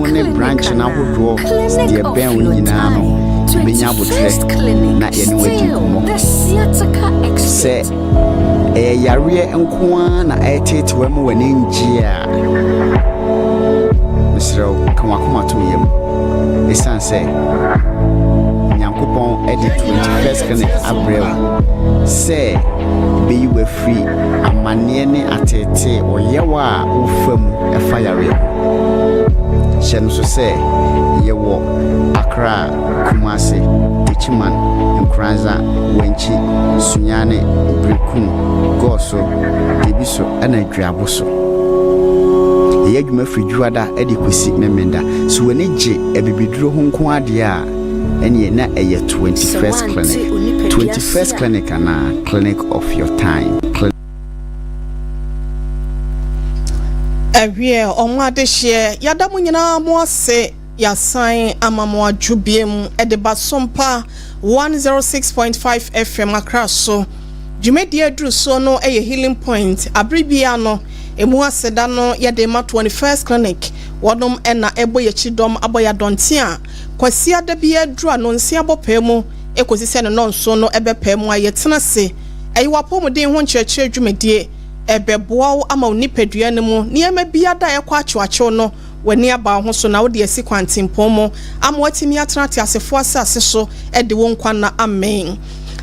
ne branch na hodo de ben nyina no benya botre na ye ne wadi komo se yare enko na etete wa mu wani njia misro kan wakoma to yem esan se nyankopon edit 21st clinic abrel se be you were free amane ne atete oyewa ufam efa yare shen so se yewo Accra Kumasi Tichiman Nkranza Wenchi Sunyane Brikun Goso Dibiso ana Dwaboso ye adwuma frijuada edi kwesi memenda so wani je ebibiduro ho nko ade a ene na eye 21st clinic 21st clinic na clinic of your time ewie omade hye yadamu nyina mo ase ya sign amamo adwubiem edeba SOMPA 106.5 FM akraso Jumedi adru so no eye healing point abribia no emu aseda no yadema 21st clinic wodom ena ebo yechidom aboya dontia kwasi adabia adru anonsi abopemu ekosise no nso no ebepemu ayetenase eyiwapomuden ho nkyerkyere adwumedie ebeboa ama onipadua ne mu niema biada ekwa achoacho no wani aba ho so na wode asi kwantimpomo amwatimi atrate asefo asase so ede won kwa na amen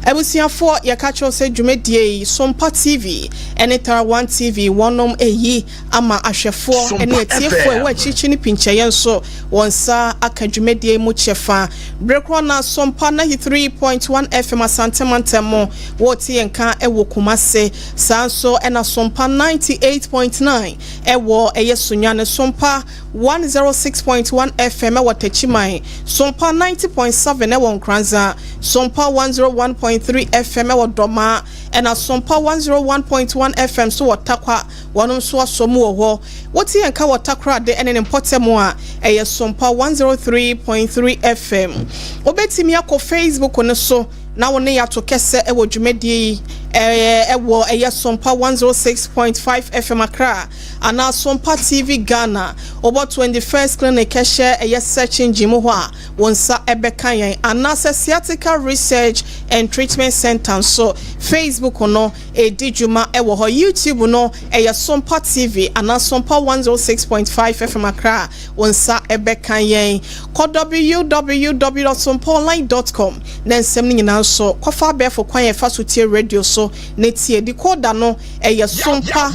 ebusiafo yakacho se dwumedie SOMPA TV enetara 1 TV wonom eyi ama ahwefo ene etiefo ewa chichi ni pincheye nso wonsa akadwumedie mu chefa brekro na SOMPA 93.1 FM asantemantemo woti enka ewo kumase sanso ena SOMPA 98.9 ewo eyesunyane SOMPA 106.1 FM ewo techimai SOMPA 90.7 ewo nkranza SOMPA 101.3 FM ewo doma ena SOMPA 101.1 FM so watakwa wonom so asomu wo woti enka watakra de ene mpotemu a eye SOMPA 103.3 FM obetimi akọ Facebook ne so na wone ya to kese ewo dwumedie ewo eye SOMPA 106.5 FM Accra ana SOMPA TV Ghana obo 21st clinic ehye eye search engine ho a wonsa ebekan yan ana sciatica research and treatment center so Facebook no edijuma ewo ho YouTube no eye SOMPA TV ana SOMPA 106.5 FM Accra wonsa ebekan yan ko www.somponline.com na nsem nyina so kofa befo kwan ye fasutie radio so netie decoder no eye SOMPA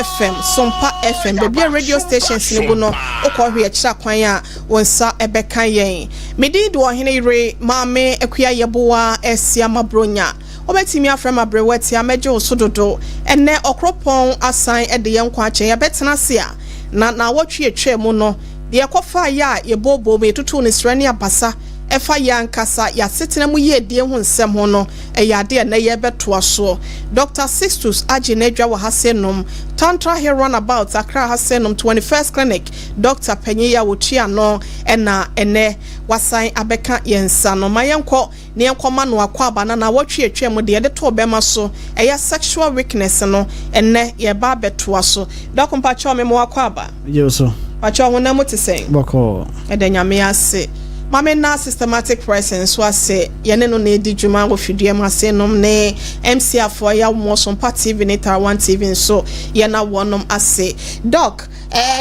FM SOMPA FM be radio stations ni bo no okọhwe akira kwan a wonsa ebekan yen medi do OHENEYERE maame akua yeboa esia mabronya obetimi afrem abrewati ameje osododo enne okropon asan ede yenkwa achen ya betena se a na wotwe etwe mu no de ekofa ya yebobo me tutu ne srani abasa efa ya nkasa ya setena mu ye die ho nsem ho no eyade na ye beto aso Dr. Sixtus Aginedwa wa hasenom Tantra here run about Accra hasenom 21st clinic Dr. Penyeya wotia no ena ene wasan abeka yensa no mayenko ne enkoma no akwa abana na wotwe etwe mu de to bema so eya sexual weakness no ene ye ba beto aso dokumpa cho me mo akwa aba yeso pacho ho na motisen boko edanyame ase mame na systematic presence was say yene no na edi dwuma wo fidue ma se nom ne MC afo ya wo SOMPA TV ne tar 1 TV so ye na wonom ase doc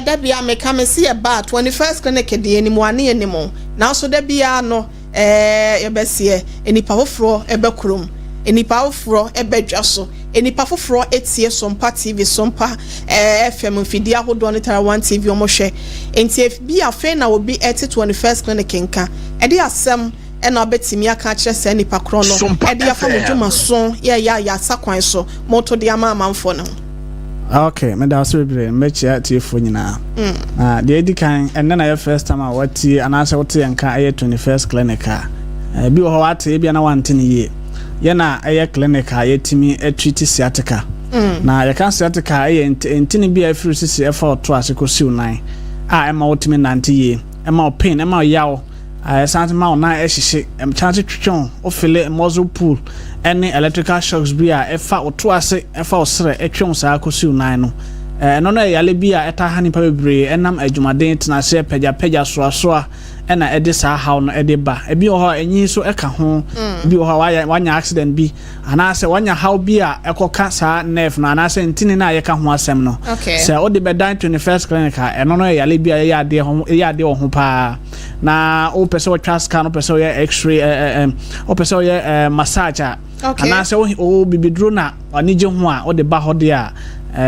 da bia me come see e ba 21st clinic de enimu ane enimu na so da bia no ye besie enipa foforo ebekurum enipa foforo ebedwa so enipa foforo etie SOMPA TV SOMPA FM fidie ahodo ne tar 1 TV omohwe enti bi afa na obi eti 21st clinic nka edi asem ena obetimi aka kire se nipa kro no edi afa modwuma so ya sakwan so moto de ama amanfo no okay me da so bebre mechi atiefo nyina de edi kan enne na your first time awati anase wote nka aye 21st clinic bi wo wate bia na wante ne ye ye na aye clinic aye timi treat sciatica na ye kan sciatica aye entini bia afiri sisi efa oto asikosi unan ema wotimi nante ye ema pain ema yawo something ma na ehihye chance twetwon ofile muscle pull any electrical shocks bia efa oto ase efa osere etwon sa akosi unan no no no yale bi a eta ha nipa bebre enam adwumaden tena se pagya soa ena ede sa haw no ede ba ebi ho enyi so eka ho ebi ho wanya accident bi ana se wanya haw bi a ekoka sa nerve no ana se ntini na yeka ho asem no se ode be dan 21st clinic a no no yale bi a yade ho pa na o pese o twa scan o pese o x-ray o pese o massage ana se o bibidro na anije ho a ode ba ho de a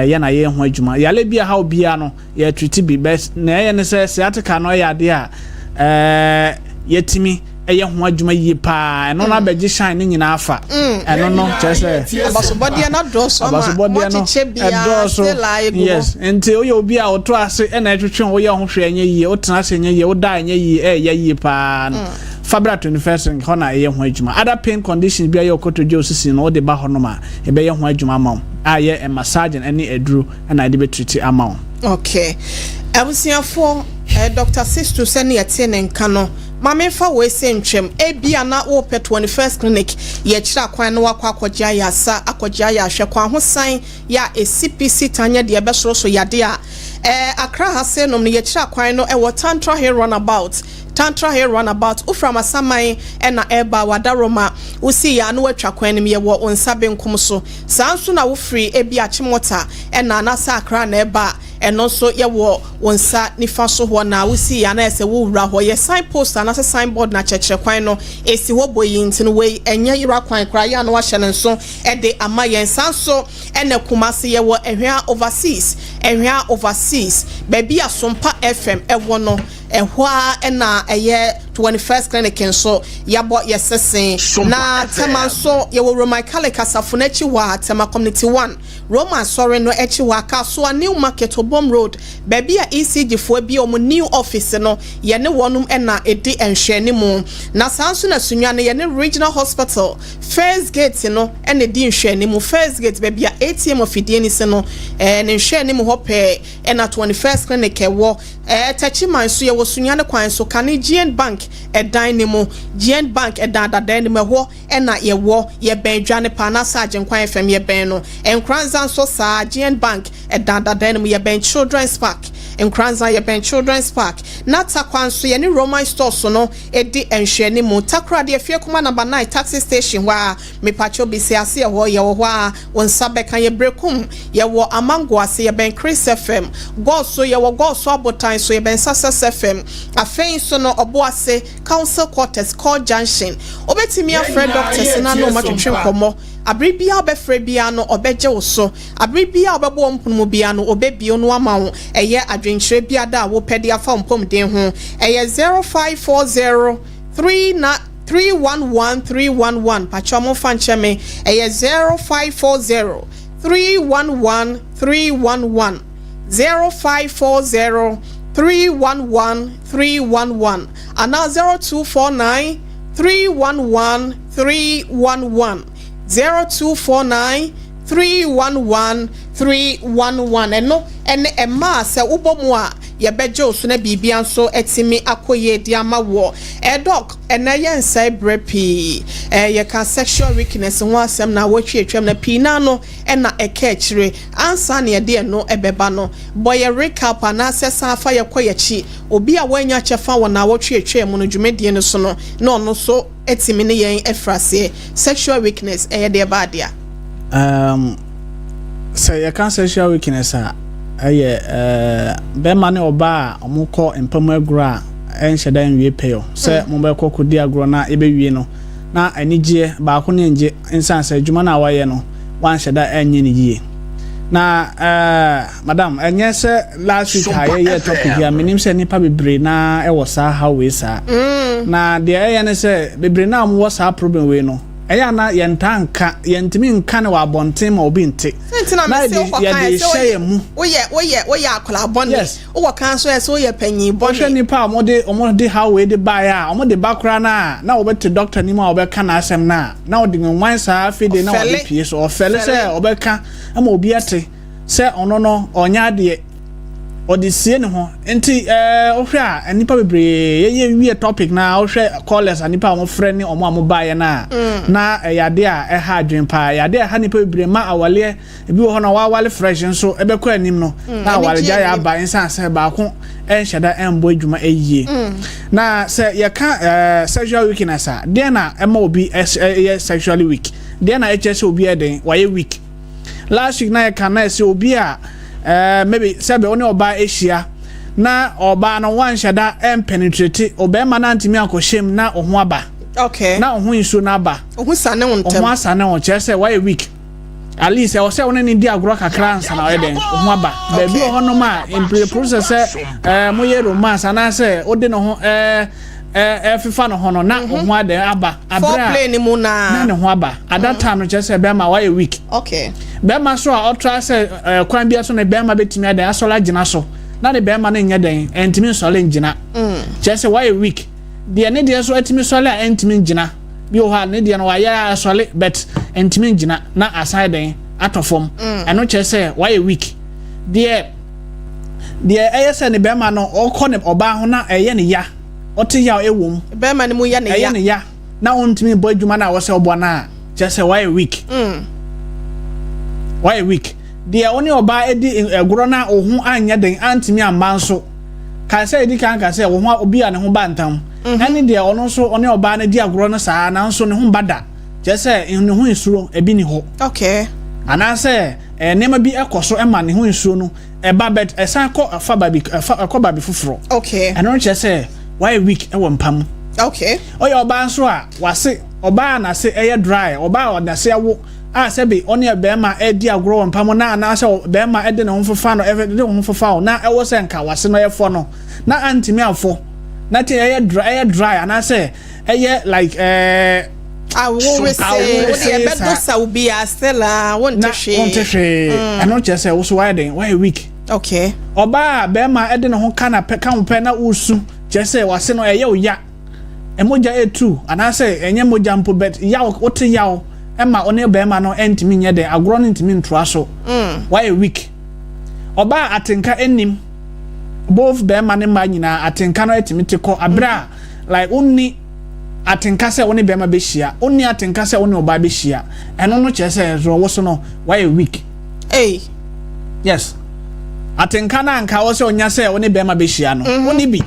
ya na ye ho adwuma yale bi a haw bi a no ye treat bi best na ye ne se sciatica no yade a yetimi eye ho adwuma yi pa eno na beji shine ni nyina afa eno no chese abasobode na doso ma chiche bia yes enti oye obi a oto ase na etwetwe oye ho hwe enye yi otena ase enye yi oda enye yi ya yi pa Fabra 21st hona eye ho adwuma other pain conditions bia ye okotoje osisi no de ba ho no ma e be ye ho adwuma ma aye e massage ene eduru na de be treat ama okay abusiafo Dr. Sistu seni yatene nkano mame fa we se ntwem ebia na wo pe 21st clinic ye kira kwan no akwakogia ya sa akogia ya hwe kwa ho san ya CPC tanya de ebesoro yade a akra ha se no ye kira kwan no e Tantra Hair Runabout uframa samai ena eba wadaroma usi ya no atwa kwan nim ye wo onsabe nkom so sanso na wo free ebia chimota ena na sa akra na eba eno so ye wo wonsa nifa so ho na wusi ya na ese wo wura ho ye signpost na signboard na chekere kwan no esi ho boyi ntino we enye yira kwan kra ya na wa hye nso e de amayen sanso ene kumase ye wo ehwa overseas baby asompa FM ewo no ehwa ena eye 21st clinic nso yabo yesesen na tema so ye wo Roman Catholic asafunachi wa tema community 1 Roman sorry no echi wa ka so a new market Obom Road baby a ECG fo bi o new office no ye ne wonum ena edi enhwani mu na sanso na sunwa ne ye ne regional hospital first gate no ena di enhwani mu first gate baby a ATM of Ideni se no ne enhwani mu hope ena 21st clinic ewo tachi man so ye wo sunwa ne kwan so kane GN Bank dynamo GN Bank da dynamo ho ena ye wo ye ben dwane pa na Sergeant Kwan FM ye ben no enkranza so sa GN Bank da dynamo ye ben Children's Park enkranza ye ben Children's Park na takwan so ye ne Roman store so no edi enhwani mu takra de afie kuma number 9 taxi station wa me pacho bi se ase ho ye wo a wonsa beka ye brekum ye wo amango ase ye ben Chris FM go so ye wo go so abotan so ye ben Success FM afein so no obo ase council quarters call junction obetimi afre doctors na no matwetwe nkomo abribia obefre bia no obeje wo so abribia obebo mpunmu bia no obebio no ama wo eye adwenkyere bia da wo pede afa mpom den ho eye 0540 311 pachomo fancheme eye 0540 311 0540 311 and now 0249 311 0249 311 eno ene ema se ubomu a ye bejo so na bibia nso etimi akoye di amawo doc ena ye nsai brepi ye ka sexual weakness ho asem na wotwe atwam na pina no ena eka kire ansa na ye de no ebeba no boy recap na sesa afa ye koyechi obi a wanya chefa wona wotwe atwam no dwumedie no so no na ono so etimi ne yen efrase sexual weakness ye de badia say you can sexual weakness aye be mane oba omukọ empam agro a enhyeda nwie peyo say mo be kokodi agro na ebewie no na anigye ba ko ne nge insansa adwuma na waye no wanhyeda enye ne yie na madam enye se last week aye topic ya minim se nipa bebre na e wo sa how we sa na de aye ne se bebre na mo wo sa problem we no eya na yentanka yentimi nka ne wa abonten ma obi nte na ya de share mu oye akola abonne wo kan so so ye panyi bonne hwe nipa omode how we de buy a omode bakra na wo bete doctor ni ma wo be ka na asem na wo de nwan sa afide na wo de pie so ofele se wo be ka ama obi ate se ono no onya de odyssey ne ho enti ohwe a anipa bebre ye wie topic na ohwe callers anipa o frɛ ne omo amobaye na na yade a ha adwen pa yade ha nipa bebre ma awale ebi wo ho na wawale fresh nso ebekɔ anim no na awale gya ya ba insan se ba ko enhyeda embo adwuma eyie na se ye ka sexual weakness a de na ema obi sexually weak de na HS obi eden waye weak last week na ye ka na se obi a maybe sebe oni oba ehia na oba no wan hyeda penetrate obema na ntimi akɔhyem na oho aba okay na oho isu na aba oho sane wontem oho asane wo kyerɛ sɛ why week at least o sɛ woni ni di agro kakra nsa na ɔyɛ oho aba ba bi oho no ma in process mo ye romance ana sɛ odi no ho fifa no ho no na oho ade aba abra play ni mu na ne ho aba at that time no kyerɛ sɛ bema why week okay bema so a otra say kwan bia so na bema betimi adan asola gina so na ne bema na nya dan entimi sole ngina just why week de ne de so etimi sole a entimi ngina bi o ha ne de no waya sole but entimi ngina na aside dan atofom eno che say why week de ayese ne bema no okɔ ne oba ho na eye ne ya ote ya ewom bema ne mu ya ne ya eye ne ya na ontimi bo adwuma na wo se obo na just say why week why week dia oni oba edi egro na ohun anya den antimi amanso ka say edi kan ka say wo ho obi a ne ho bantam ani dia ono so oni oba na di agro no saa na nso ne ho bada je say ne ho isuro ebi ni ho okay ana say nema bi ekoso ema ne ho isuro no eba bet esan ko afa babi ko babi fufuro okay ano che say why week e wo mpam okay oya oba nso a wase oba na say eye dry oba o na say awo sebe oni ebema edi agro mpamo na na se bema edi na honfofa no edi honfofa na ewo se nka wase no yefo no na antimi afo na te eye dry ana se eye like I always say what the better so be stella won't she and not just say also why week okay oba bema edi na ho kana pe na usu just say wase no eye oya emoja etu ana se enye moja mpo bet ya wote ya Emma one bema no entimi nye de agro no ntimi ntoa so why week oba atenka enim both bema ne ma nyina atenka no etimi teko abra like onni atenka se woni bema be hia onni atenka se woni oba be hia eno no che se ro wo so no why week yes atenka na anka wo se onya se woni bema be hia no woni bi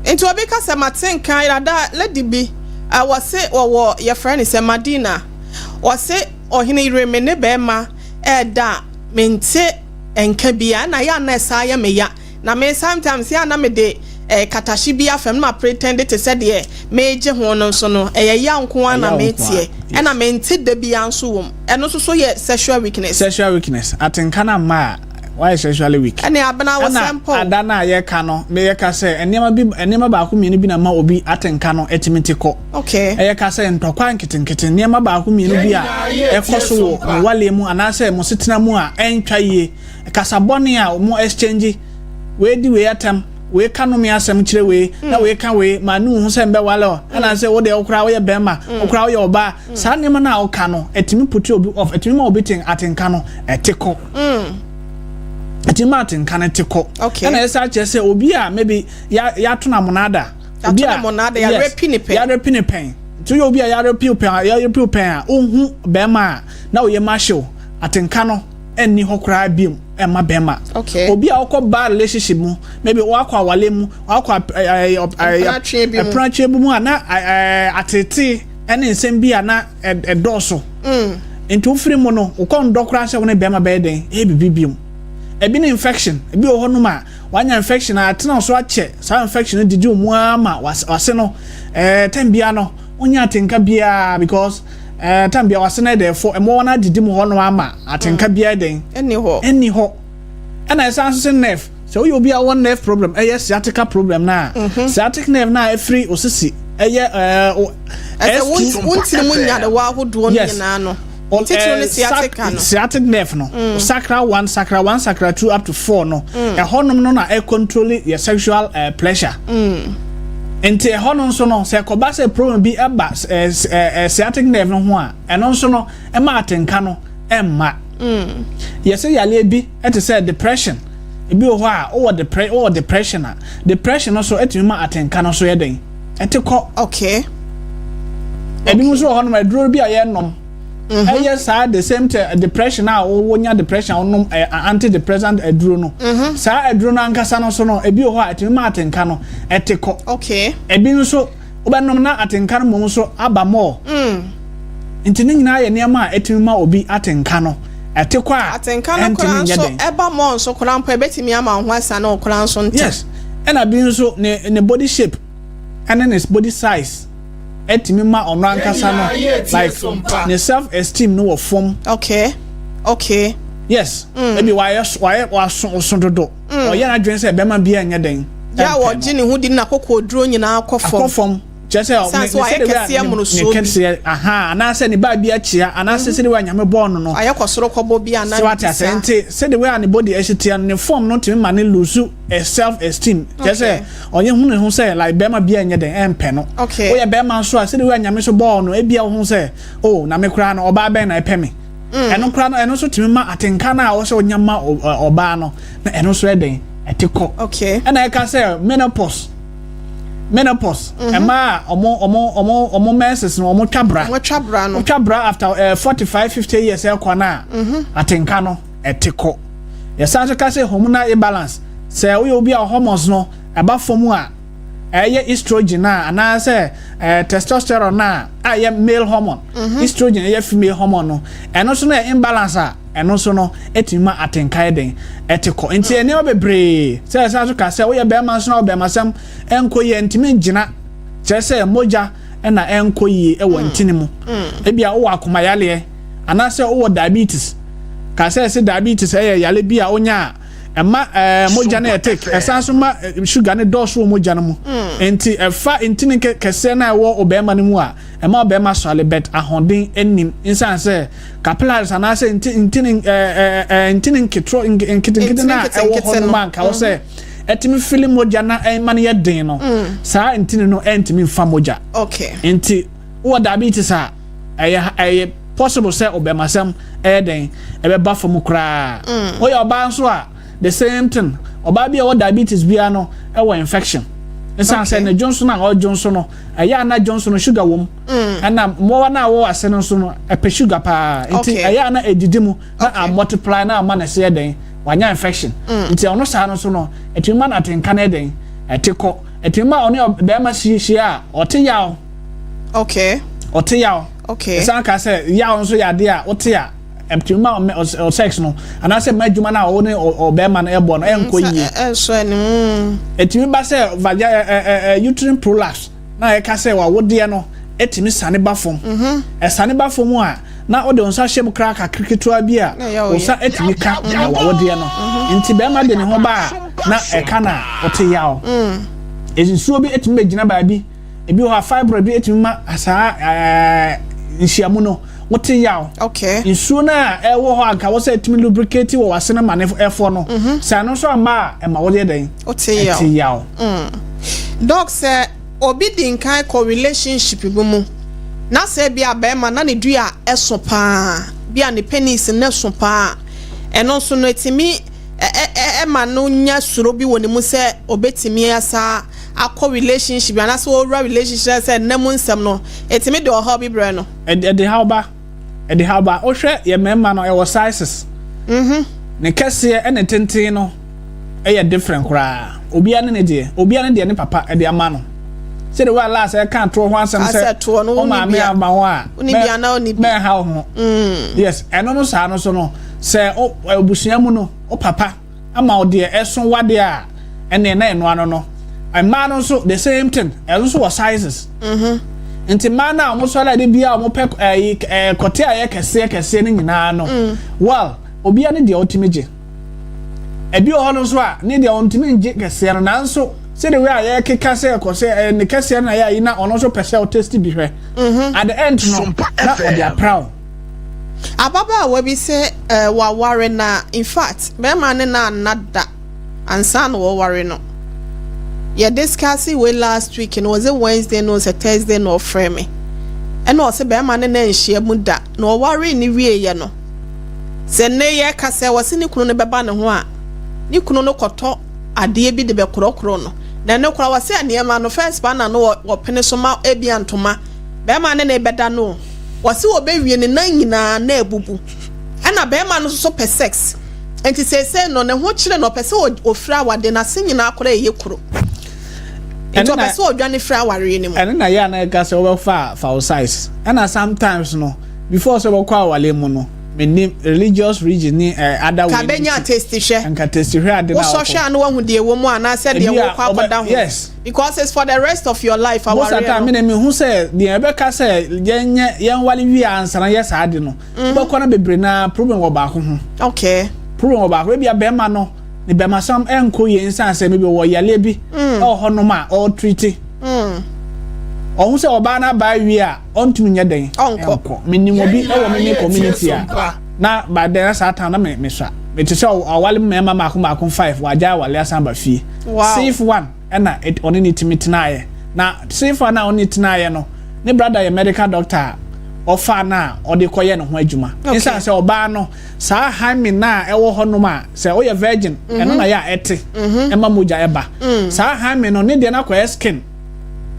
enti obi ka se matenka irada lady bi awase wo your friend is Madina wase OHENEYERE me ne bema da mente enka bia na ya na sa ya me ya na me sometimes ya na me de katashi bia fam na pretend to say de me je ho no so no ya nko na me tie e na mente de bia nso wom eno so ye sexual weakness atenka na ma why sexually weak ene abana wo sample adana ye ka no me ye ka say enema ba ko mienu bi na ma obi atenka no etimiti ko okay ye ka say ntokwa nkitenkete enema ba ko mienu bi a ekoso wo wale mu anase mo setena mu a entwa ye kasabone a mo exchange we di we atam we ka no me asem kire we na we ka we ma nu hu se mbe wale ana say wo de okra wo ye bema okra wo ye oba sa nema na o ka no etimi puti obi off etimi ma obi ten atenka no etiko Martin can tiko. Okay. And I say obi a maybe ya tuna monada. Obi a monada ya repini pen. Ya repini pen. To you obi a ya repi pen. Ohu bema na o ye masho atenka no enni hokra biem e ma bema. Okay. Obi a okọ bad relationship mu maybe wakọ awale mu wakọ apranche mu na atete ene nsem bi na edoso. Into free mu no ukọ ndokra se wona bema be den e bibibiem. Ebi ni infection ebi o hono ma wanya infection atena so ache sa infection didi omu ama wase no tambia no onya atenka bia because tambia wase na therefore emo wana didi mu hono ama atenka bia den eni ho ana esa so nerve so you be a one nerve problem sciatica problem na sciatic nerve na free osisi wonti mu nya de wa hodo nyina no sciatic nerve no sacral 1 sacral 2 up to 4 no honum no na control your sexual pleasure enti honum so no se koba se problem bi eba sciatic nerve no ho a eno so no e ma atenka no emma yes yale bi et say depression ebi ho a o depression a depression no so etimi ma atenka no so yeden etiko okay ebi mo so ho no aduro bi a ye nom yes the same depression now wonya depression on antidepressant aduro no sa aduro no ankasa no so no ebi ho a etimi ma atenka no etiko okay ebi no so obanom na atenka no mo so aba mo intini nyina ye niam a etimi ma obi atenka no etiko a atenka no kora so eba mo so kora mpo ebetimi ama ho asa na kora so nti yes and abi no so ne body shape and then his body size etimi ma ono ankasa no like ne self esteem no form okay yes maybe why so dodo o ya na dwen say be ma bia nya den ya wo gini hu di na kokko duro nyina akofom just say ne kese aha ana say ne ba bia chia ana say se we anyame born no ayekosoro kobo bia na so what say say the way an body echitia ne form no timi ma ne lose self esteem just say onye hu ne hu say like be ma bia nya den empe no o ya be ma so say the way anyame so born no e bia hu say oh na me kra no oba ben na epe me eno kra no eno so timi ma atenka na wo say onyama oba no na eno so eden etiko and I can say menopause ema omo menses no omo twabra after 45-50 years e kwa na atenka no etiko yesa so ka say hormonal imbalance say we obi a hormones no aba form a eye estrogen na say testosterone na aye male hormone estrogen eye female hormone no eno so na imbalance a eno so no etima atenka eden etiko nti ene obebre say so ka say we be man so na be masam enkoye ntimi gina che say moja na enkoye e wo ntini mu e bia wo akoma yale ana say wo diabetes ka say diabetes e yale bia onya ema moja na take esanso ma sugar ne dose wo moja no mu enti efa ntini kese na wo obema ne mu a ema obema so ale bet ahonden enim insan say capillaries ana say ntini ketro nkitinkiti na wo hono man ka wo say etimi film moja na man ye den no saa ntini no entimi mfa moja enti wo diabetes a eye possible say obema sam den ebe ba fo mu kra wo ya oba nso a the same thing oba bia what diabetes bia no e wo infection insan say na Johnson na Johnson no aya na Johnson no sugar wom na mo na wo ase no so no e pe sugar pa nti aya na edidimu na multiply na ma na say den wanya infection nti ono sa no so no etima na tenka na den etiko etima ono be ma hihie a ote yaw ote yaw insan ka say yaw so ya de a ote ya etima o sex no ana say madwuma na wo ne obema na ebo no enkoyi etimi ba say uterine prolapse na e ka say wa wode no etimi sane ba fom sane ba fom a na ode onsa hye kra ka kriketua bi a onsa etimi ka wa wode no nti be ma de ne ho ba na e ka na ote yawo ezinsuo bi etimi begina ba bi ebi ho fibroid bi etimi ma asa nhyiamu no wote yaw nsuo na ewo ho anka wo say etimi lubricate wo wase na mane efo no sa no so ama e ma wo de den wote yaw doc say obi din kan ko relationship bu mu na say bia ba ma na ne dua eso pa bia ne penis na so pa eno so no etimi ma no nya suro bi woni mu say obetimi asa akọ relationship na so ora relationship say na mu nsem no etimi de ho bi bre no de how ba o hwe ye mema no e wo sizes ne kese e ne tenten no e ye different kra obia ne de ne papa e de ama no se de wa last e kan to ho ansem se o ma me ama ho a oni bia na oni me ha ho yes eno no sa no so no se obusuya mu no o papa ama o de eson wade a ene na eno ano no man also the same thing also was sizes nti man na almost all de bia o pe kote aye kese ni nyina no well obi ane de ultimate ebi o hono so a ne de ultimate kese no nanso se de we aye keka se ko se ne kese na ya ina ono so pese o test bi hwe at the end no na o dia proud ababa we bi se wa ware na in fact be man na nada ansa no wo ware no. Yeah, discussing we last week and was it Wednesday no was a Thursday no frame. And also be man na share muda no worry ni wie ye no. Se ne ye ka se wase ni kunu ne beba ne ho a ni kunu no koto ade bi de be korokoro no na ne kora wase anema no first pa na no wo pene so ma ebi antoma be ma ne na ebeda no wase wo be wie ne nan nyina na ebubu ana be ma no so per sex enti say no ne ho kire no pese ofira wade na se nyina akora eye kuro enti pese odwane fra ware ni mu ene na ya na ga se wo fa size ana sometimes no before so wo kwa wale mu no me religious region ni other way kabenya taste she anka taste hwe ade na wo so hwe anu wo hu de wo mu ana se de wo kwa koda ho yes because it's for the rest of your life our area me me hu se de ebe ka se yen wale wi ansana yes ade no bo kona bebre na problem wo ba ho okay problem wo ba ho bia be ma no ne be ma sam enko ye nsan se me be wo yale bi ho no ma o treat ohun se oba na ba wi a ontumi nye den onko menim obi e wo me community a na ba den sa ta na me swa me te se awale mema mako 5 waja wale asamba fie safe one na it oni ni timitinaye na safe one na oni tinaye no ne brother ye medical doctor ofa na odi koye no ho adwuma insa se oba no sa hami na e wo hono ma se o ye virgin eno na ya ete e ma moja eba sa hami no ne de na kwa skin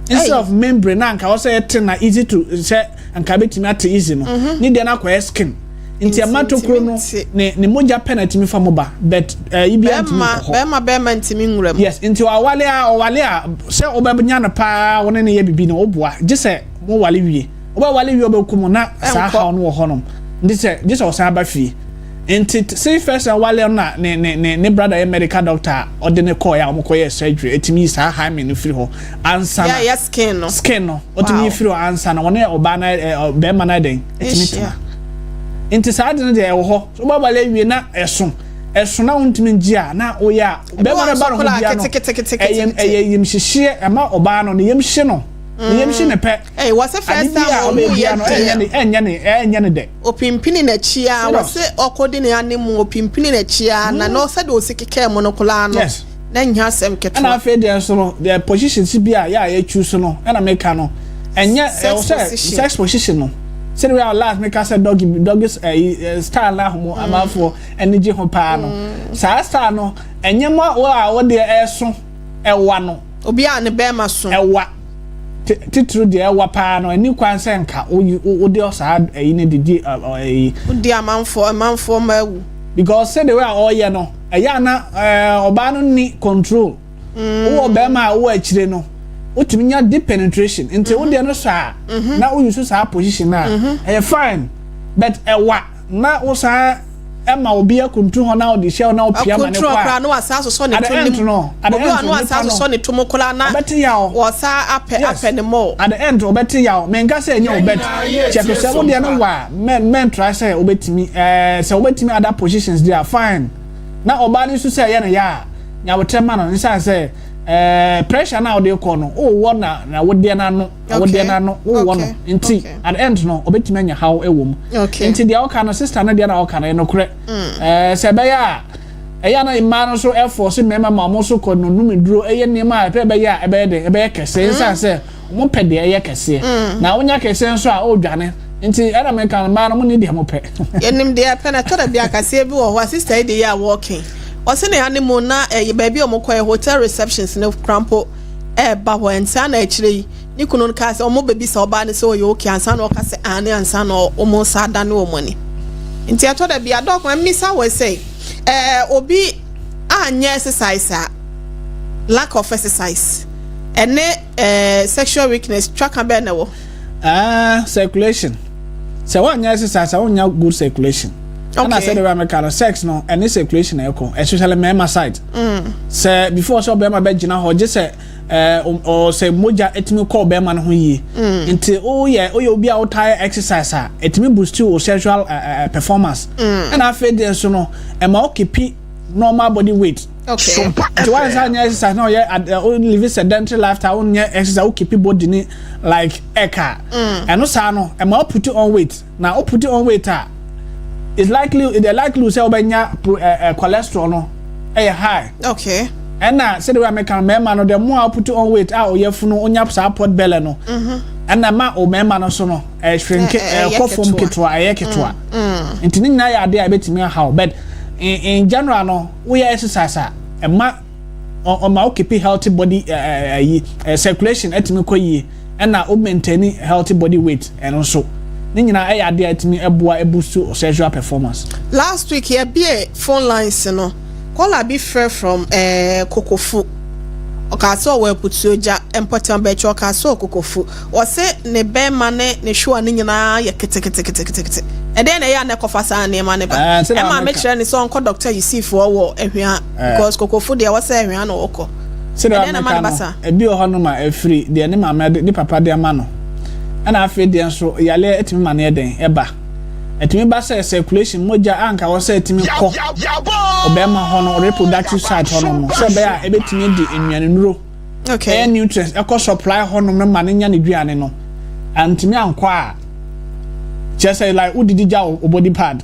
instead of membrane na nka wose ete na easy to se nka betimi ate easy no ne de na kwa skin inti amatokro no ne moja penalty mi fa moba but ibi antimi ko be ma ntimi nwuram yes inti wale a se obanya na pa wona ne ye bibi no oboa gise mo wale wie wale wie obekum na sa ha no wo honom ndise gise o sa ba fi inti say first wale na ne brother medical doctor odene call ya omokoye surgery etimi sa ha me no free ho ansa na yeah skin no otimi free ansa na wona oba na be ma na den etimi tuma inti sa de de wo ho so ba wale wie na eson na untimi ngia na oya be ma na ba no bia no yem hihie ama oba no ne yem hye no yem hye ne pe wase first time enya ne de opimpini na chia wase okodi ne animu opimpini na chia na no se de osikeke mo no kula no na nya asem keto na afa de so no the positions bia ya choose no na make no enya sex position no say we are last make us doggy style na homo amafo energy ho pa no sa style no enye mo wo de eso ewa no obi a ne be ma so ewa titru de ewa pa no ani kwan se nka o de osa ne didi odi amanfo mawu because say the way all ye no eya na oba no ni control wo be ma wo akire no utimi nya deep penetration into wo de no so a na wo use sa position na fine but ewa na wo sa ema obi akuntu ho na odi share na opia ma ne kwa control no asaso so ne tunim no asaso so ne tumo kola na wo sa ape ne mo at the end obeti yaw menga say nya obet check say wo de no wa men try say obetimi say obetimi other positions there fine na oba ni su say ye na ya nya wotrema no nsa say pressure na odi ko no o wo na wo de na no wo wo no nti at the end no obetimi anya how ewom nti dia o ka no sister na dia na o ka no kure se be ya eya na ima no so force mema ma so ko no numi duro eye nema pe be ya ebe de kese nsa se mo pe de eye kese na wonya kese nso a o dwane nti era me kan ma no mo ni de mo pe yenim de pe na tora bia kase bi wo sister de ya walking wose ne honeymoon na baby omokoye hotel receptions ne crampo ba ho ensa na akire ni kunu ka se omo baby sa oba ne se oyo okay ansa na o ka se ane ansa na omo sa da ne omoni nti atoda bia dog ma misa we say obi anya exercise lack of exercise ene sexual weakness track and na wo circulation so one exercise I want good circulation. And I said American sex no any circulation echo especially men side say before so be my bed jina ho just say or say moja etimi call be man ho yi nti obi a tie exercise etimi boost your sexual performance and I feel there so no e ma keep normal body weight okay so why is that exercise no only live sedentary lifestyle on exercise keep body ni like eka and no sa no e ma put it on weight now put it on weight it's likely they likely say obenya cholesterol no high okay and na say the way American men no the more I put on weight oyefunu onya support belly no and na ma o men no so no shrink kofom ketwa ketwa intini na ya dey abetimi how but in general no we exercise ma keep healthy body circulation etimi koyi and na maintain healthy body weight and also ni nyina ade etimi eboa boost sexual performance. Last week here be phone lines no call be fair from Kokofu okaso we putuoja important be cho okaso Kokofu o say ne be mane ne show ni nyina ye kete e den na ya na kofasa na ma ne ba e ma me kire ni so onko doctor you see for wo ehwia because Kokofu de wo say ehwia no woko e den na ma basa e bi o hono ma free de ne ma de papa de ma no ana afi de nso yale etimi ma ne den e ba etimi ba say circulation moja anka wo say etimi ko obema hono reproductive side hono no so be a ebetimi di enwane nuro okay air nutrients e supply hono me ma ne nya ne duane no antimi anko a just say like udidi ja body pad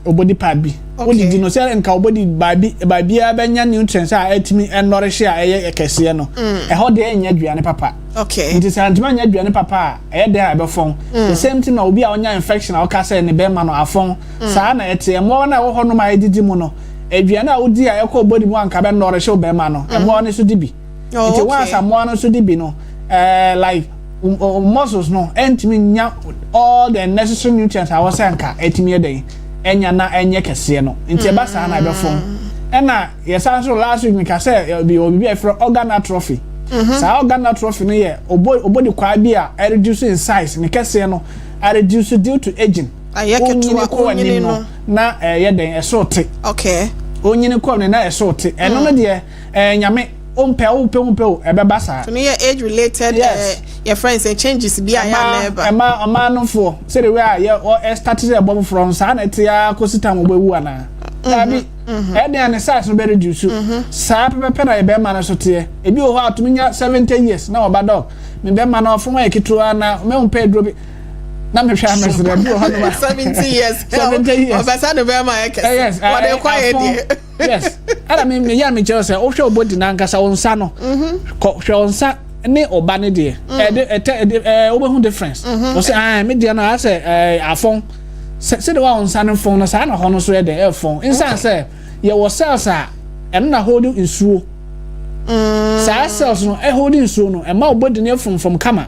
bi udidi no say nka body ba bia benya nutrients a etimi nourish a eye kese no e ho de enya duane papa okay it is antimi anya duane papa e de a be fon the same thing na obi a onya infection a o ka say ne be ma no afon saa na ete mo na wo hono ma edidi mu no aduane a wodi a ekọ body mu anka be nourish o be ma no mo no so dibi it was mo no so dibi no like muscles no entimi nya all the necessary nutrients I was anka etimi eden enya na enye kese no nti eba sa na be fon ena yesan so last week me ka say be obi e for organ atrophy sa organ atrophy no ye obody kwa bi a reduce in size ne kese no a reduce due to aging ayeketu ko wani no na ye den esote okay onyini ko ne na esote eno no de nyame umpe ebe basa to me age related your friends and changes be a never ama no for say the way I started a bomb from sa na tia kosita mo bewu ana abi e dey an size no be reduce sa pepe na ebe ma na so te e bi o ho atumi nya 70 years na oba dog me be ma na ofo ekitua na me umpe dro bi na me hwa mesre bi o ho no 70 years obasa no be ma yes what they quiet there yes ara me ya me je say o hwe obodi na nkasa wonsa no ko hwe wonsa ne oba ne de obehu difference o say me de na say afon say the one wonsa no fon no sa na ho no so de fon insan say ye wo cells a en na holding insuo sa cells no holding insuo no e ma obodi ne from kama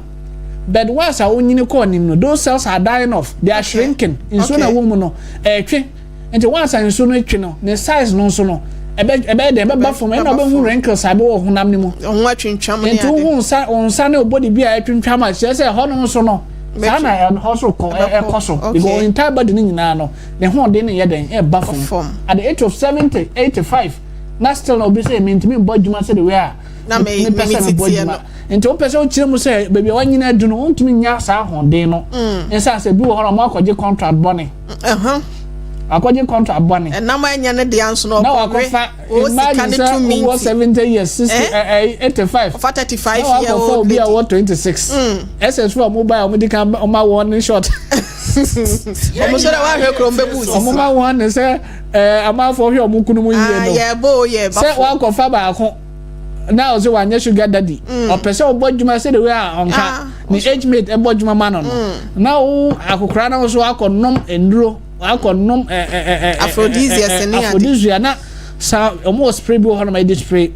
but once a onyini ko nim no those cells are dying off they are shrinking insuo na wo mu no twe nti once a insuo no twe no ne size no so no ebe de ba from na obe hu wrinkles abe wo honam ni mu ho atwentwam ne ade nti onsa ne obodi bi a atwentwam a say ho no so no sana ho so ko koso because entire body ni nyina no ne ho de ne ye den e ba from at the age of 70 85 na still no be say mentimi bodjuma say the way a na me bodjuma nti o pese o kire mu say baby wanyina adu no ntumi nya sa ho den no ensa say bi wo ho mo akọje contract bone akọje contract bone na ma nya ne de anso no akọfa o sika ne 2 minutes 70 years 60 85 for 35 year old be 26 SS4 mobile medical ma one short omo so da wa hwe kro mbe boost omo ma one say ama for hwe omo kunu mu yie no yeah bo yeah ba say wa akọfa ba akọ now so wanya sugar daddy o pese o bodjuma say the way onka ni age mate e bodjuma ma no now akokra na so akonom enduro akonom aphrodisiac na sa omo spray bi ho na ma spray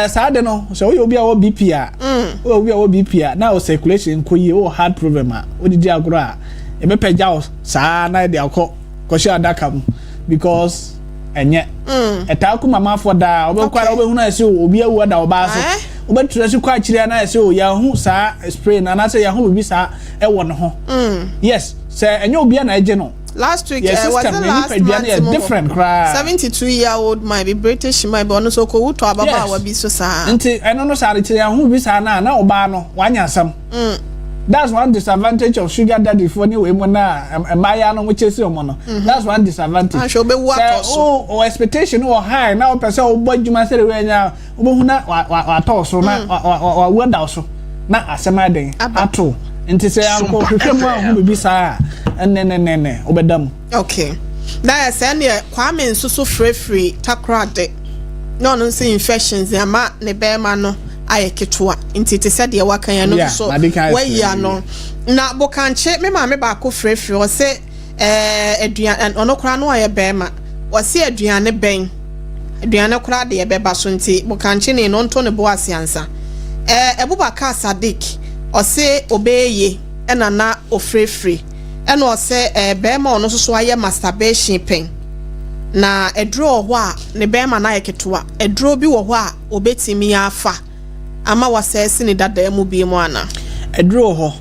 sa de no so we obi a wo BP a obi a wo BP a na o circulation ko yi o heart problem a odidi agro a e be pegja o sa na de akọ ko sha adaka mu because enye etaku mama for da obekwara obehu na ese obi awu da oba so obetura si kwa kire na ese o ya hu sa spray na say ya hu bibi sa e wo no ho yes say enye obi na eje no last week was the last month different cry 72-year-old might be British might be so ko wuto ababa wa bi so sa nti eno no sa re ya hu bi sa na oba no wanya sam that's one disadvantage of sugar daddy for any way na emaya no which is no that's one disadvantage and show be what so expectation or high now person o bodjuma say we nya obohu na wa to so na wa wada so na asema den ato nti say anko hwehwem a hu bi sa ne obedam okay that is any kwame nsusu free takrade no say infections ama ne be ma no ayeketwa nti te said ye wakan ya no so we ya no na bokanche me ma me ba ko frefre o se aduan onokra no aye be ma wasi aduane ben aduane kora de yebeba so nti bukanche ne no nto ne bo asiansa Abubakar Sadiq ose obeye ena na ofrefre ena ose bema ono so aye masturbation pen na edro ho a ne bema na yeketoa edro bi wo ho a obetimi afa ama wasese ne dada mu bi mu ana edro ho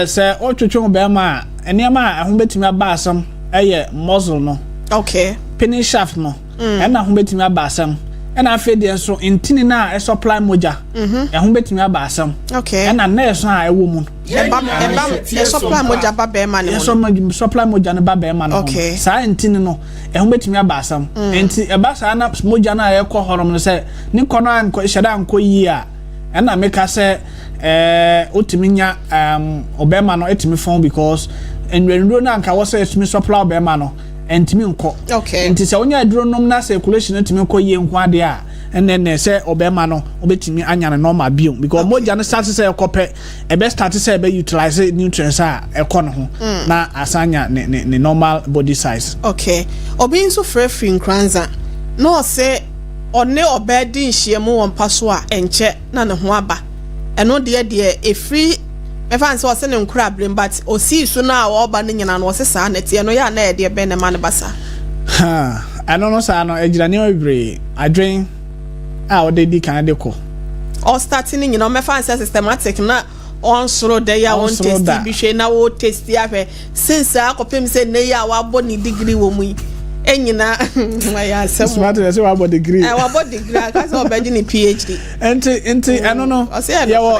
se otwetwe bema eniama ho betimi aba asam eye muzzle no okay penny shaft no ena ho betimi aba asam ena afede nso intini na supply moja ho betimi aba asam okay ena nurse a ewo mu supply moja ba be ma ne supply moja ne ba be ma no okay sa intini no ho betimi aba asam enti eba sa na moja na ekọ horom no se ni kono anko hyeda anko yi a ena meka se otiminya obema no etimi phone because enwenduro na anka wo se etimi supply obema no entimi nko okay enti se onya aduro nom na circulation etimi nko ye nko ade a enne se obema no obetimi anya ne normal bio because moja no start se ekope ebe start se ebe utilize nutrients a ekọ no ho na asanya ne normal body size okay obi nso free nkranza no se one obedi nhyiemu won paso a enche na ne ho aba eno de efri efa nse wose ne nkura blem but osi so na oba ne nyina no wose saa na tie no ya na de be ne ma ne basa ha eno no saa no ejira ne obre adwen a odedi kan de ko all starting nyina o mefa nse systematic na on soro de ya on test bi hwe na wo test ya hwe since akopem se ne ya wa bo ni degree wo mu enyina ya semo smart say wa bo degree wa bo degree ka so obedi ni PhD enti eno no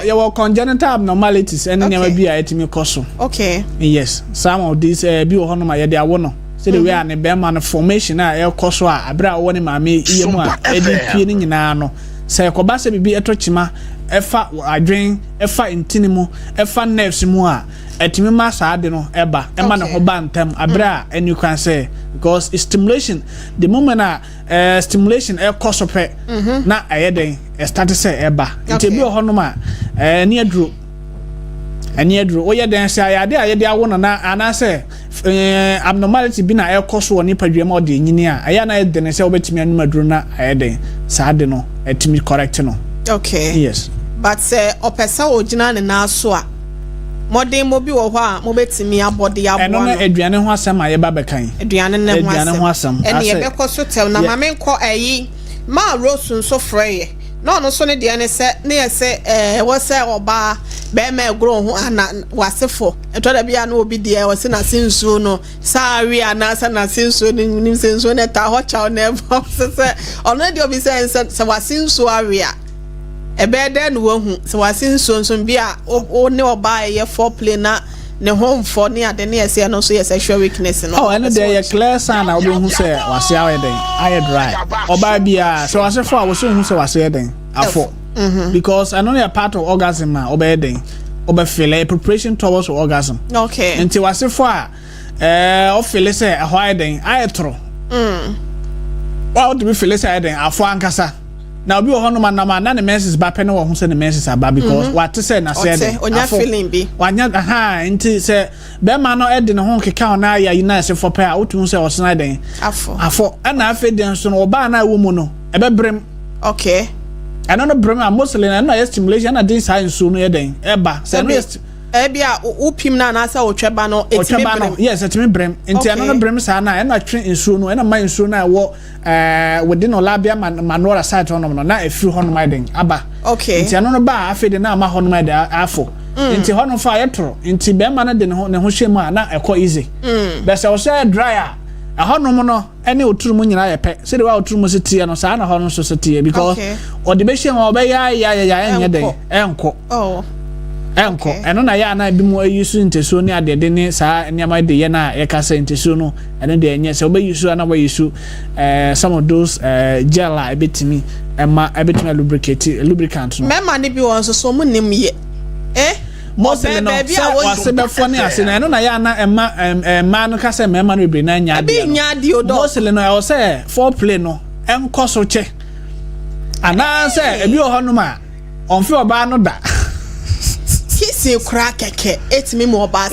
your congenital abnormalities and nyama bi a etimi koso okay yes some of these bi wo hono ma ye de awo no say the way an be man formation a e koso a abra wo ne maame iyemu a edp ni nyina no say ko ba se bibi etochima efa adwen efa intini mu efa nerves mu a etimi ma saa de no eba ema ne ho ba ntam abra and you can say because it's stimulation the moment stimulation e koso pe na ayeden start say eba nti bi ho no ma ni aduro o ye den say ayade ayede awo na ana say abnormality bi na e koso oni padwem o de nyini a aya na den say obetimi anu aduro na ayeden saa de no etimi correct no okay yes but opesa ogina ne na so a modern mo bi wo ho a mo betimi abode abo no eno na aduane ho asem a ye ba bekan aduane ne ho asem ene ye bekoso tel na mame nko ayi ma rosun so freye no no so ne de ne se ne ye se wo se oba be ma egro ho ana wasefo eto da bia na obi de wo se na sinsuo no saari ana sa na sinsuo ni nim sinsuo ne ta ho cha na ebo se ono de obi se wasinsuo awia ebe de no wahu se wasinsuo bia o ne oba ye foreplay na ne home for ne ade ne yese no so ye sexual weakness no oh ene de ye clear sign na obi hu se wase aweden aye dry oba bia so wase for wase hu se wase eden afo because I know a part of orgasm ma oba eden oba feel a preparation towards orgasm okay nti wase for o feel se ho eden aye tro wa do be feel se eden afo ankasa na obi ho no ma na ne menses ba pene wo ho se ne menses aba because what say na say eden onya feeling bi wanya nti se be ma no ede ne ho keka na ya yina se for pa otu se o sna eden afo na afa den so no oba na wo mu no ebe brem okay ana no brem a mostly na stimulation na din science so no eden eba se no bia upim na na sa otweba no etimi brem yes etimi brem nti ana no brem sa na na twen nsuo no na man nsuo na wo within olabia manora site hono no na efiri hono maiden aba okay nti ana no ba afede na ma hono maiden afo nti hono fa yetro nti be ma na de ne ho hwemu a na ekọ easy be se o say dryer hono mo no ene oturumu nyina ye pe se de wa oturumu se tie no sa na hono so se tie because o de be hwem o be ya enye den enko enko eno na ya na bi mu ayusu ntesuo ne adede ne saa niam de ye na ye ka se ntesuo no eno de enye se obayusu na bayusu some of those gel a ebetimi lubricant no mema ne bi won so mu nim ye mostly no wase be fo ne ase na eno na ya na ma no ka se mema no be na nya de abi nya de odo mostly no I say foreplay no enko so che ana se ebi o hono ma onfe oba no da kisi kura keke etimi mo ba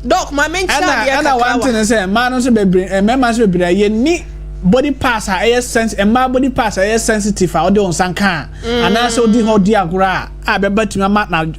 doc my main child and I want to say man no so bebre member so bebre ye ni body parts are sensitive and my body parts are sensitive how dey on sanka and na so di ho di agora a be batuma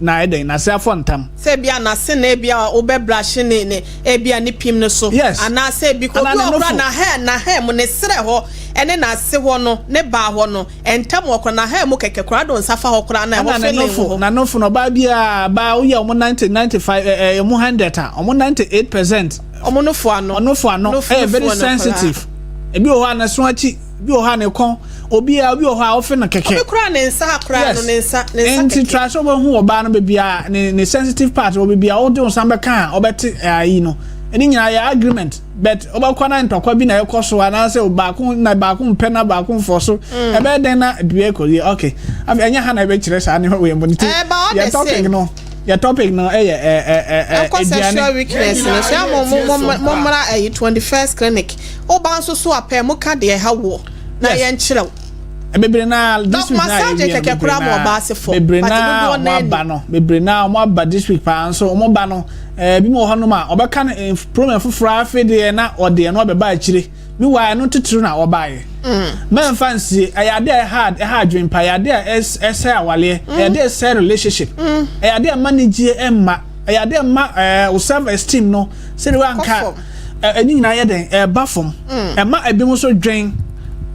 na eden na say fontam say bia na se na bia obebrush ne e bia ni pim no so and na say because na hair mo ne sere ho ene na se ho no ne ba ho no entam okro na hair mo keke kora don safa ho kora na ho fele na no no ba bia ba wo ya mo 95 mo 100 mo 98% omo no fo ano very sensitive ebi o ha na so achi bi o ha na kon obi a ofe na keke obi kura ne nsa kura no ne nsa enti trash obo hu oba no bebia ne sensitive part obi bia o de onsa be kan obeti ayi no eni nyina ya agreement but oba kwa na ntokwa bi na ekoso ana se ba ko mpe na ba ko mfoso ebe den na due ko okay abi anya ha na be kire sa ne we mboniti ya topic no sexual weakness no so mo mara 21st clinic o ban so apem mo ka de ha wo na ye nkyerɛw bebre na this week na massage keke kura mo ba se fo bebre na mo aba no bebre na mo aba this week pa so mo ba no bi mo ho no ma obeka na problem fufura afede na ode no obeba akire mi wa no titru na obaye man fancy ayade hard dream pa ayade ese awale ayade ese relationship ayade manage emma ayade ma self esteem no say we anka enyi na yeden ba fom emma abimo so dwen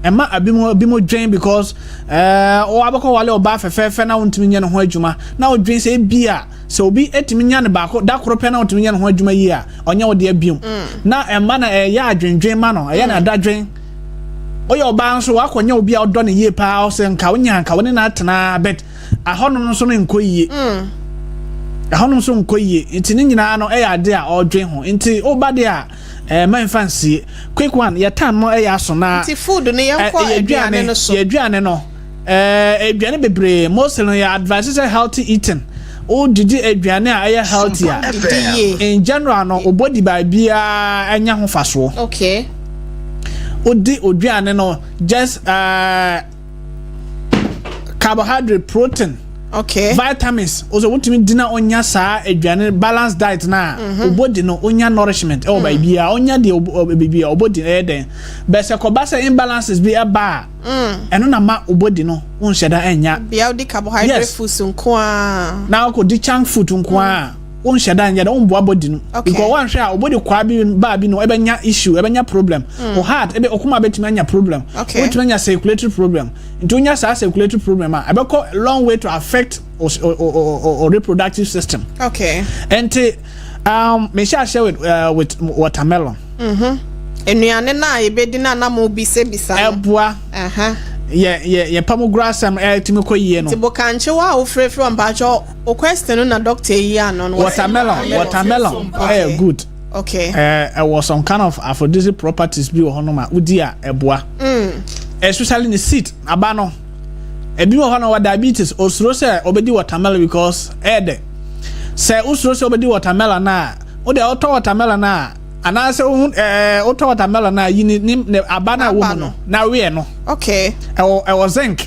emma abimo dwen because o abako wale oba fefefe na wontimi nye no ho adwuma na o dwen say bia so obi etimi nya ne ba ko da korope na wontimi nye no ho adwuma yi a onye wo de abiom na emma na ya adwendwen ma no ya na adadwen oyo ba nso akonya obi a odo ne yie pa o se nka wonya nka woni na atena bet ahono nso ne nkoyie ahono nso nkoyie nti ne nyina no ya ade a odwen ho nti oba de a man fancy quick one ya time no ya so na nti food ne yenko aduane no so aduane no aduane bebre most no ya advice say healthy eating o didi aduane a ya healthy in general no obodi ba bia anya ho faso okay odi oduane no just carbohydrate protein okay vitamins also wotimi dina onya saa aduane balanced diet na obodi no onya nourishment e ba bia onya de bibia obodi den bese ko ba say imbalances bi aba eno na ma obodi no won sheda enya bia odi carbohydrate foods nko a na ko di junk food nko a won sheda nya da won bo body no because one share obodi kwa bi no ebenya issue ebenya problem o heart ebe okuma betimi anya problem betimi anya circulatory problem into nya circulatory problem a ebeko long way to affect or reproductive system and me share with watermelon enuane na ebedi na mo bi se bisa eboa ye pamograss timi ko yie no tibo kanche wa o frefre on bajo o question na doctor yi anon watermelon good okay was some kind of aphrodisiac properties bi ho no ma udi a eboa especially the seed aba no ebi ho no wa diabetes osuro se obedi watermelon because se osuro se obedi watermelon na o de auto watermelon na ana se auto watermelon na yi ni aba na wo no na we no okay e was zinc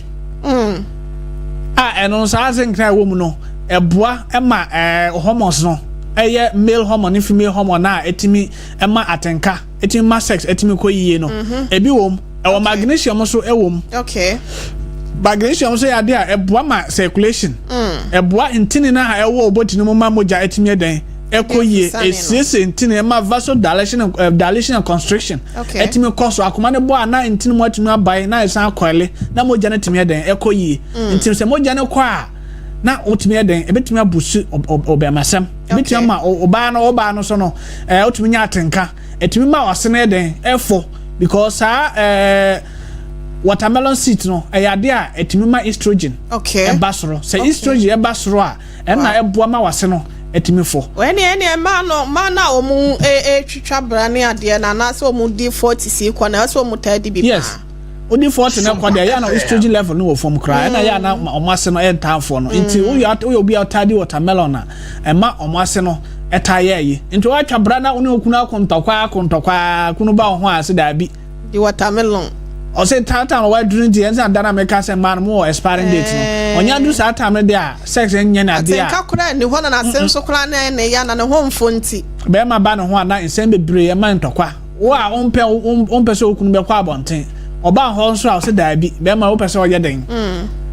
eno sa zinc na wo mu no eboa ema hormones no eye male hormone female hormone na etimi ema atenka etimi ma sex etimi ko yie no ebi wom e magnesium so ewom okay magnesium so ya de a eboa ma circulation eboa intini na ha ewo obodi no ma moja etimi den ekoye esese intini ema vasodilation and constriction etimi cause akoma ne bo ana intini mo atumi abai na esan akwale na moja na etimi den ekoye intini se moja ne kwa na otumi eden ebetumi abusu obemasem ebetumi ma oba no so no otumi nya atenka etumi ma wasene eden efo because watermelon seed no eyade a etumi ma estrogen ebasoro say estrogen ebasoro a na eboa ma wase no etimi fo weni ma na omu twitwa brane ade na so omu di 40 si kwa na so omu tadi bi yes odi 40 na kwa ya na estrogen level no wo form kra na ya na omase no entafo no nti wo obi outadi watermelon na ema omase no etaye yi nti wa twa brana oni okunu akontokwa kunu ba ho ase da bi di watermelon o se tata no wa drink di enza dana make say man mo expiring date no onya du sa time de a sex enye na de a ka kura ni ho na senso kura na ya na ne ho mfo nti be ma ba no ho ana nsem bebre ma ntokwa wo a ompe so okunu be kwa abonten oba ho nso a se da bi be ma wo pese oye den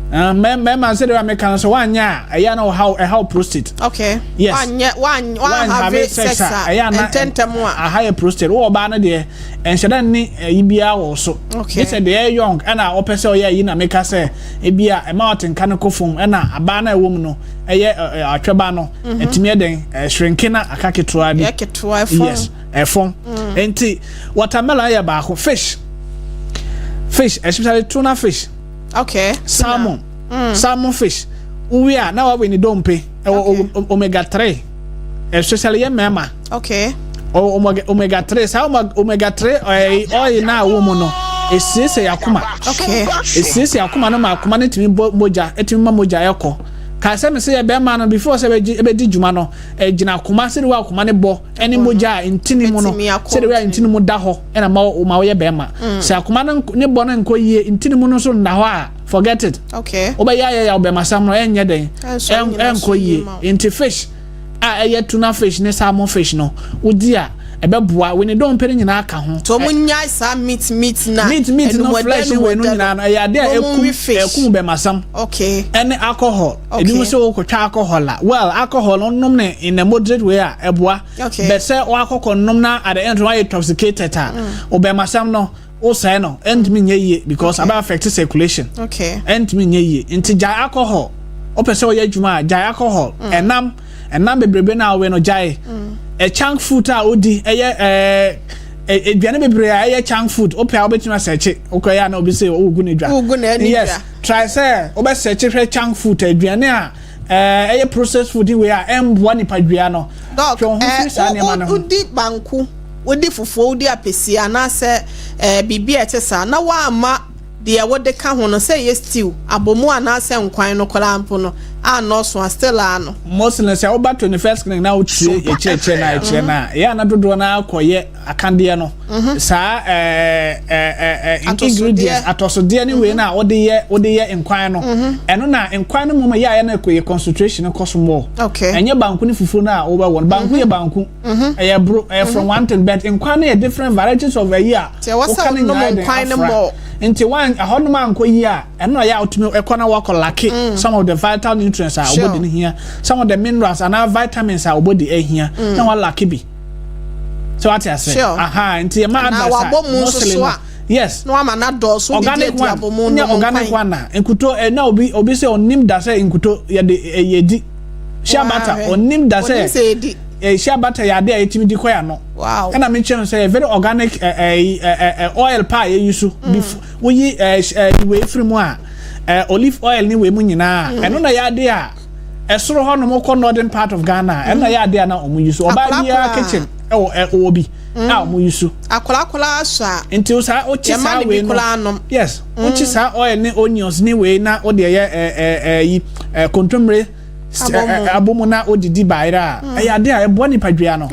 me say they make can so wanya eya na how prostate okay yes one have sex eya na a higher prostate wo ba na de enhyeda ni ibia wo so okay say they young na wo pese oye yi na make say ebia e ma otenka ne kofom na aba na ewo mu no eye atweba no etimi den shrinking na akaketoa bi yes efon enti watermelon ya ba ho fish especially tuna fish. Okay. Salmon. Salmon fish. We are now we need dompe. Omega 3. Especially your mama. Okay. Omega 3. Sao omega 3 oil na woman no. Esese yakuma. Okay. Esese yakuma no ma akuma ne timi moja, etimi ma moja yako. Ka se me se be man no before se be di juma no gina akuma se de wa akuma ne bo eni moja intini mu no se de wa intini mu da ho na ma ye be ma se akuma ne bo na nko yie intini mu no so nda ho a forget it okay oba ya obe masam no enye den enko yie into fish eye tuna fish ne salmon fish no udi a ebeboa we ne don pere nyina aka ho to munyai sa meat na meat no flesh we no nyina na ya de ekum be masam okay and alcohol ebi so wo kwatwa alcohol la well alcohol onnom ne in a moderate way a eboa but say o alcohol nom na at the end why intoxicated obe masam no o say no end me nye because about affect circulation okay end me nye nti ja alcohol o pese o ya djuma ja alcohol enam bebrebe na we no jai a chunk food a odi eye eduane bebre eye chunk food opa obetima search okoya na obi say ogu na edwa yes try say obe search hwe chunk food eduane a eye processed food we a emboa nipa dua no dog odi banku odi fufu odi apesi na se bibia etesa na wa ama de wode ka ho no say yes stew abomu ana se nkwan no kola ampo no no so still ano mostly say oba 21st clinic na uchi eche na ya na dodo na akoye akande no sa ingredients atosode ni we na wode ye nkwan no eno na nkwan no mama ya na akoye concentration cost more okay enye banku ni fufu na oba won banku ye banku eye bro from one thing but nkwan na different varieties of a year o kan no nkwan no more nti one ahonoma anko yi a eno ya otumi ekona wako laki some of the vital nutrients are obodi ni here some of the minerals and vitamins are obodi here na wa laki bi so what I say aha nti e ma advice yes no ama na do so organic one na nkuto na obi say onim da say nkuto ye di shea butter onim da say shea butter ya de etimi di koya no wow and I mention say very organic oil pie you use we we free mu a olive oil ni we mu nyina eno na ya de a esoro ho no mo northern part of Ghana eno na ya de na omu use oba bia kitchen obi na omu use akola so until sa o chi sa we no yes o chi sa oil ni onions ni we na o de ye kontomre abomu na odidi baira eya de ebo ni padua no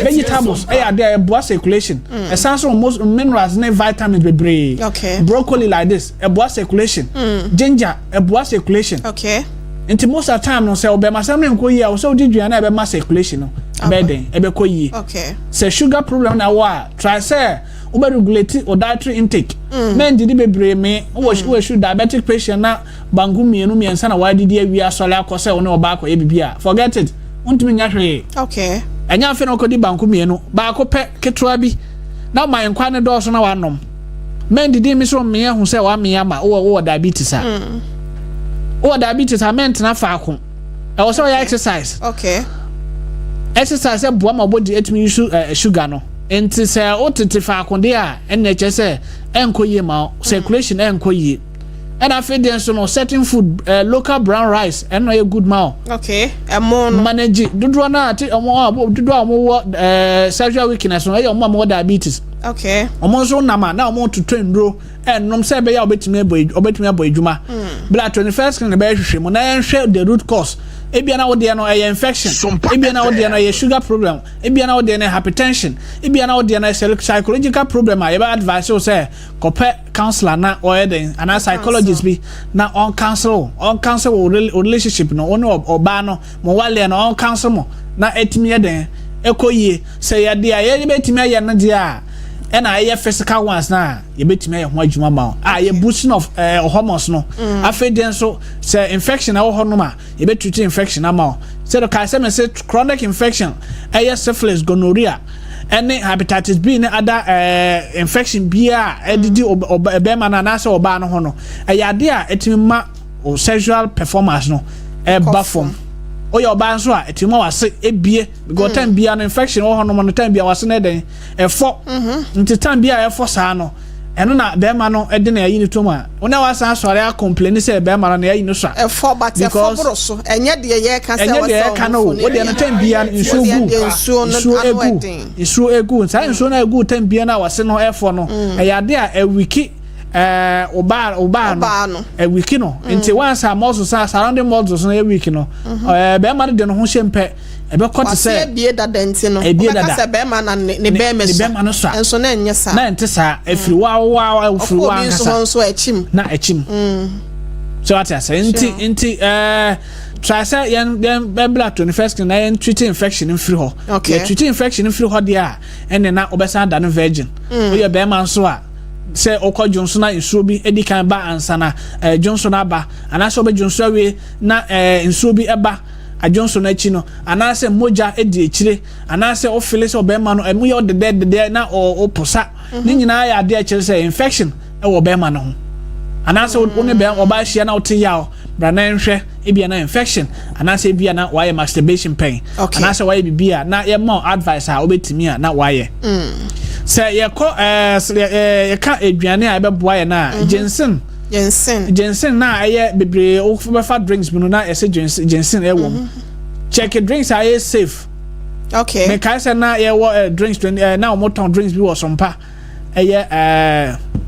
vegetables eya de ebo circulation essential most minerals and vitamins bebre broccoli like this ebo circulation ginger ebo circulation okay nti most of the time no say obe masam ne nko yi a so odidua na ebe ma circulation no ebe den ebe ko yi say sugar problem na wa try say obe regulate or dietary intake men didi bebre me wo should diabetic patient na bangu mienu miensa na wadidi awi asole akose wo na oba akoye bibia forget it untumi nya hwe okay anya afi na okodi banku mienu ba akopɛ ketroa bi na man kwa ne do so na wanom men didi mi so me hu se wa me ama wo diabetes a wo diabetes a men tena fa ako e wo so ya exercise okay exercise e boa ma body etumi use sugar no enti se o tete fa ako de a enne che se enkoye ma circulation enkoye and I feed them so no certain food local brown rice and no a good mouth okay manage do na ati sexual weakness no your diabetes okay so na omo to train bro and nom say be ya obetimi aboy adwuma bla 21st can be hwehwe mo na hwe the root cause ebia na wo de no infection ebia na wo de no sugar problem ebia na wo de no hypertension ebia na wo de no psychological problem I advise you say kope counselor na or den and psychologist be na on counsel relationship no ono oba no mo wale no on counsel mo na etimi den ekoyie say ya dia ye betimi aye no dia e na aye physical ones na ye betimi aye ho adwuma ma ye boosting of hormones no afi den so say infection awo ho no ma ye betreat infection ama say the kai say chronic infection aye syphilis gonorrhea any hepatitis B ne other infection bia edidi obema na na say oba no ho no ayade a etimi ma sexual performance no bafom oya oba nso a etimo wase ebie because time bia no infection wo hono no time bia wase na den efo nti time bia efo saa no eno na be ma no ede na yayi ni toma ona wasa asore a complain say be ma no na yayi no so efo but efo bro so enye de ye ka say wase no wo de no time bia nso egu say nso na egu time bia na wase no efo no eyade a wiki oba no a wiki no nti once a muscles surrounding muscles no a wiki no be ma de no ho hyempe e be kwot say ebie dada nti no be ka say be ma na ne be me so enso na enye sa na ente sa efiri wa efiri wa nso achim na achim so what I say nti try say yen bembla 21st na yen treat infection in free ho treat infection in free ho dia ene na obesa da no virgin we be ma nso a say okọ Johnson na nsuo bi edi kan ba ansana Johnson aba anase obe Johnson awie na nsuo bi eba a Johnson achi no anase moja edi echire anase ofile say obema no emu ye odede na oposa ni nyina ya ade echire say infection e wo obema no ho anase one be oba hia na ote yawo bra na nhwe ebia na infection anase ebia na why masturbation pain anase why bibia na ye more advice a obetimi a na why say ye ko ye ka aduane a beboa ye na Jensen na aye bebre o fa drinks bi no na ese Jensen e wom check drinks are safe me kai say na ye wo drinks na o moton drinks bi wo SOMPA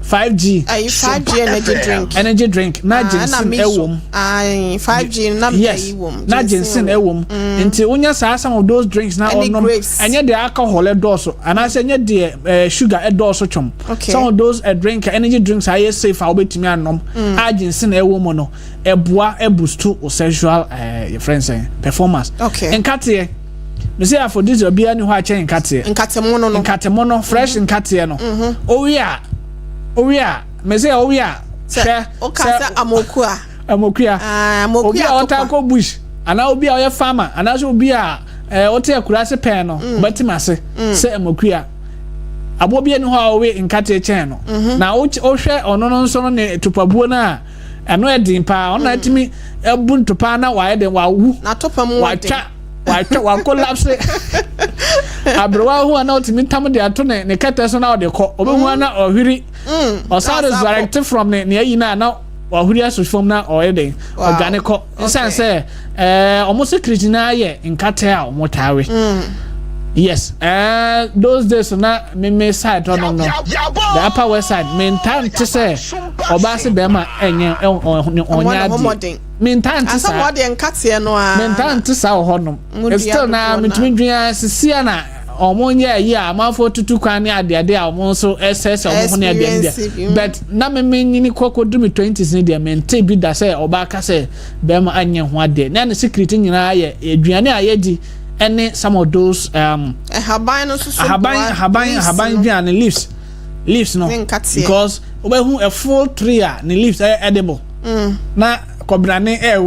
5G 5G energy drink na Jensen e wom 5G na me wom na Jensen e wom nti unya some of those drinks na onom enye de alcohol e doso ana say enye de sugar e doso chom some of those energy drinks are safe a obetimi anom a Jensen e wom no e boa e boost to sexual your friends performance nkate me say for this obia ni ho a chen nkate mono fresh nkate no owia me say owia o ka say amokua obia otako bush ana obia oye farmer ana so obia ote akurase pen no batimase say amokua abobia ni ho a owe nkate chen no na o hwe ono no nso no ne topabuo na eno edin pa ono atimi ebun topa na wa eden wa wu na topam wa collapse abrowa hu ana otimi tam de ato ne kete so na ode ko obehu na ohiri o sound is directed from ne ayi na ohiri aso from na oyeden organic ko sense omo secret na ye nkate a omotawe yes those days na me side no the upper west side main time to say obase bema enye onya main time to say what the nkate no a main time to say honom still na mitwindwia sisia na omonye yi a amafo tutu kwan ne ade a omo so ss omo ne ade but na me nyini kokodu mi 20s ne dia mente bi da say oba ka say bema anye ho ade na ne secret nyina ye aduane a yedi any some of those haban and leaves no because obehu a full tree and leaves edible na kobrane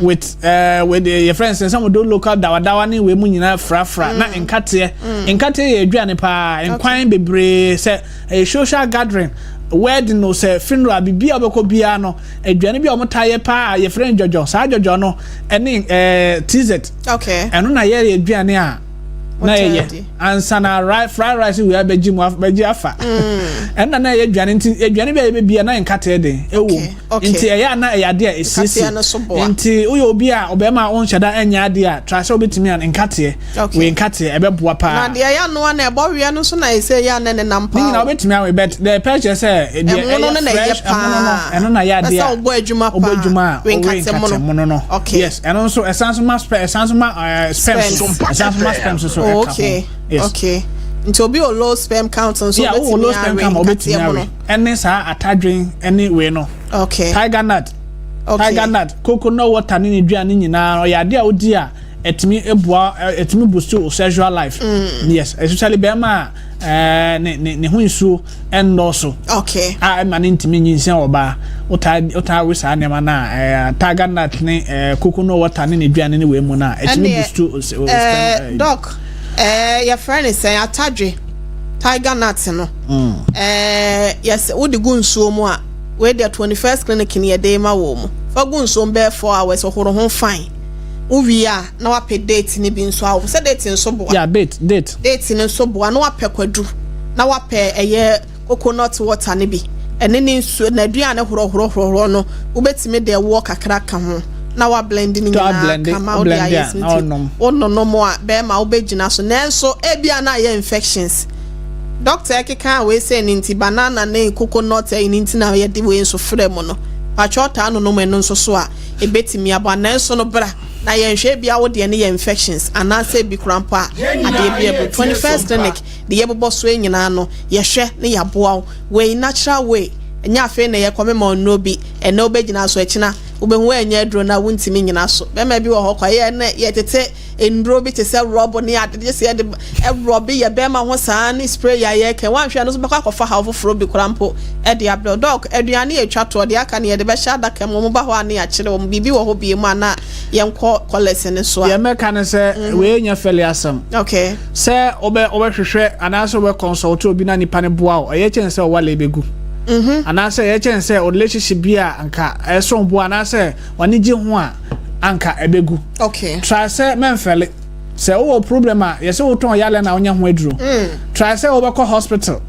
with your friends and some of those local dawa we mu nyina fra na nkate ye aduane pa enkwan bebre say a social gathering wedding no say funeral bibia obeko bia no aduane bia omotaye pa ye friend jojo sa jojo no ene TZ eno na ye aduane a na ye ansana fried rice we abeji mu abeji afa ena na ye aduane nti aduane bia na nkate de ewo nti eya na eyade a esisi nti uyo obi a obema on hyada enya ade a trase obetimi an nkate we nkate ebeboa pa na de ya no na ebo we no so na ese ya na ne nampa ni na obetimi awe bet the purchase say eno na ya de a obo adwuma we nkate mono no yes eno so esanso ma spam so okay nti obi o low sperm count so yeah o low sperm count obetimi ene sa atadwen ene we no tiger nut coconut water ni duane nyina o ya de a odi a etimi ebua etimi boost your sexual life yes especially bema ne ho nsuo endoso okay ma ne ntimi nyinsen oba ota wisa ne ma na tiger nut ne coconut water ne duane ne we mu na etimi boost doc your friend is saying atadwe tiger nut no yes wo de gu nsuo mu a we the 21st clinic in ye ma wo mu fa gu nsuo be 4 hours ohoro ho fine uwia na wape date ni bi nso awo se date nso boa yeah date ni nso boa na wape kwadu na wape eye coconut water ni bi ene ni nso na aduane horo no ubetime de wo kakra ka ho na wa blend ni na kama o dia yes no mo a be ma obegina so nenso ebia na ye infections doctor ekeka we say ni nti banana na coconut ni nti na ye de we nso frem no pachota no mo nso so a ebetimi aba nenso no bra na yenhwe bia wo de ne infections anase bi krampa ade bia 21st clinic de yebobo so enyina no yehwe ne yaboa we natural way enya afi na ye kome ma no bi ene obegina so ekina obehu enya adro na wuntimi nyina so be ma bi wo ho kwa ye ne ye tete endro bi te se robo ne ade se de robo ye be ma ho saa ne spray ya ye ke wanhwe no so be kwa kofa ha ofoforo bi krampo e de ablo dog aduane e twa to de aka ne ye de be sha daka mo ba ho ane ya kire wo bibi wo ho bi mu ana ye nko kolese so ye meka ne se we nya fele asam okay se obe hwehwe anaso obe consult obi na nipa ne boa o ye chen se o wale begu anase ye chen se o relationship bia anka eso mbo anase wani gi ho a anka ebegu okay try se menfele se o problem a ye se o ton yale na onya ho aduro try se o be ko hospital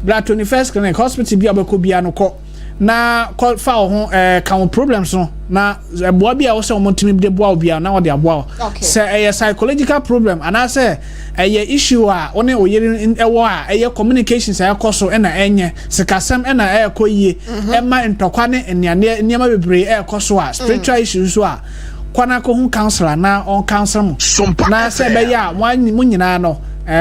bla 21st clinic hospital bia be ko bia no ko na call fa ho kan problems no na eboa bia wo se o montimi de boa bia na wo de aboa se psychological problem anase issue a one oyere ewo a communications koso na enye sikasem na koyie ema ntokwa ne niama bebre koso a spiritual issues so a kwana ko hu counselor na on counsel mu na se be ya mu nyina no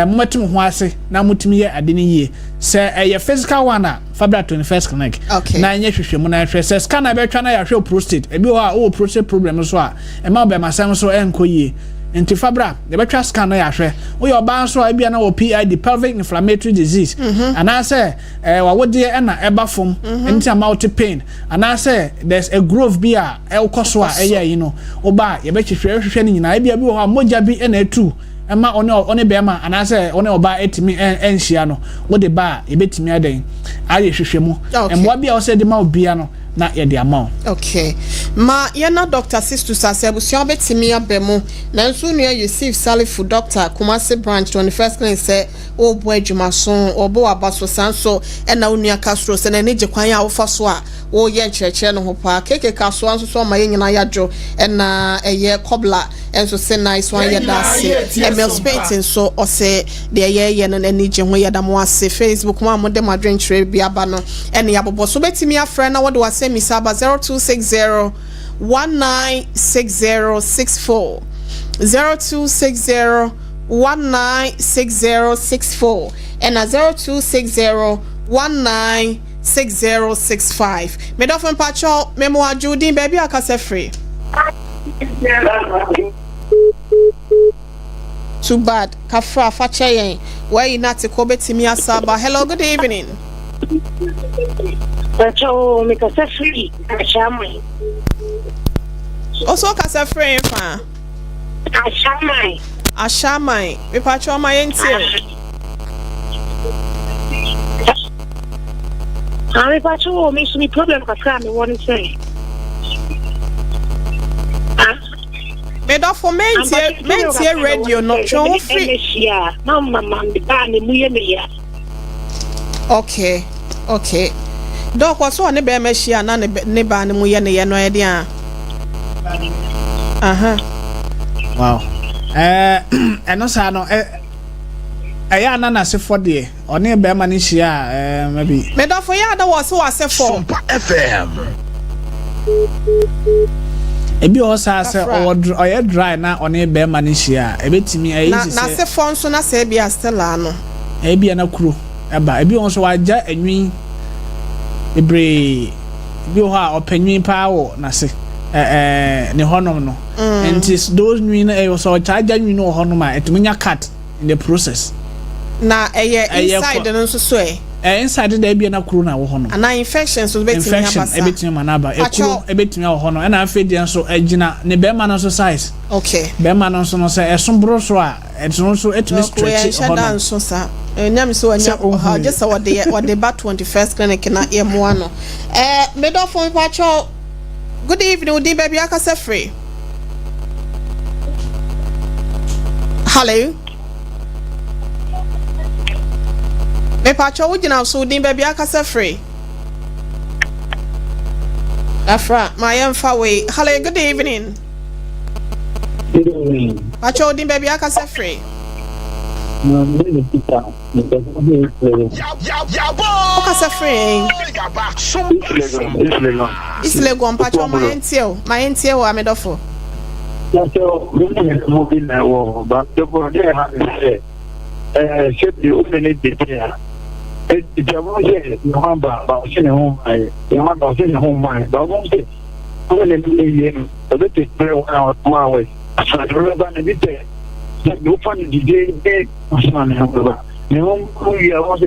mumatum ho ase na mutumi ye ade ne yie se physical one a fabra 21st clinic na nye hwehwemu na hwe se scanner be twa na ya hwe prostate ebi ho a o prostate problem so a ema be masam so enkoyie nti fabra de be twa scan na ya hwe wo yo ba so a bia na wo PID pelvic inflammatory disease ana se wa wode na eba fom nti amount pain ana se there's a growth bia koso a you know oba ye be hwehwe ni nyina bia bi ho a moja bi na etu ema one bema anase one oba etimi enhia no wo de ba ebetimi aden aye hwehwemu emwa bia wo se de ma obia no na ye de ama okay ma ye na Dr. Sistus asebusia betimi abemu na nso nua Yusuf Salifu Dr. Kumasi branch 21st clinic se obo adwumaso obo abaso sanso na onua Castro se na neje kwan a wo fa so a wo ye nkyerɛkyerɛ no ho pa keke kaso anso so ma ye nyina yadwo na eye kobla enso se nice one ye dase Emil Spain so o se de ye no na neje ho ye da mo ase Facebook ma mo de madwen kyerɛ bi aba no ene yabobo so betimi afrɛ na wo de wase misaba 0260 196064 0260 196064 and 0260 196065 me do fun pacho memo ajudin baby akase free too bad kafra fache yen where you not ko betimi asaba. Hello, good evening. Pacho me kase free ashamai also kase free fa ashamai me pacho ma yentie me pacho me sumi problem kakra me won say me do for mentie radio no chon free mama me ba ne mu ye me ya okay do kwa so ne be ma hia na ne ba ne mu ye ne ye no ye dia wow eno sa no ya na na se for de one be ma ne hia maybe me do for ya da was for SOMPA FM ebi o sa se o ye dry na one be ma ne hia ebetimi ayi se na se for nso na se bia stella no ebi na kuro eba ebi on so waja anwin ebre bi ho a opanwin pa wo na se ne honom no and is those nwin so charge nwin no honom a etunya cut in the process na inside no so inside there be na kuro na wo honom ana infections so betimi infection ebetimi manaba ekuro ebetimi wo honom na afedi so agina ne be ma no so size okay be ma no so no se esombro so a etno so etumi stretch honom so sa nyam so anya just what the back 21st clinic na emo no me do for pacho. Good evening, Udi baby akase free. Hello. Me pacho ujina so Udi baby akase free. Afra, my emfa way. Hello, good evening. Good evening. Pacho Udi baby akase free. Akase free. Isle go mpacho my ntio amedofo. So we moving now but the board there have should be open it there. It's a one year November about home but won't say only a bit is very 1 hour 2 hours. So I remember a bit there. No fun the day man however. No we are also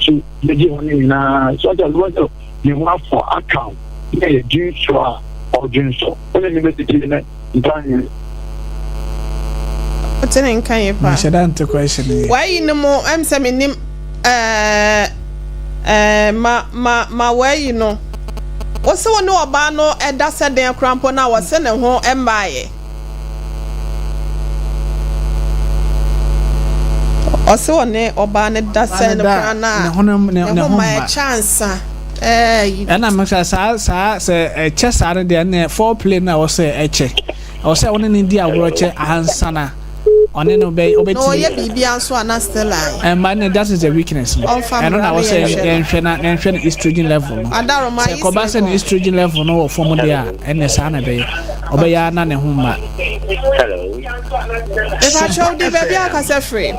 so the such as what you want for account. Yeah, do so or do so. Only message in it. What's in can you pa? Should answer question. Why you no more I'm saying nim ma where you know. What's the one no about no that's said then crampo now was sending home and buy. Also ne oba ne da se ne na ne chance and I'm say chess are there 4 play now say check or say one in India watch ansana on no be no ye bibia so ana still and man that is a weakness and I was saying estrogen level adaro ma is estrogen level no form there and the sana be obeya na ne huma. Hello. If I show the baby akase free.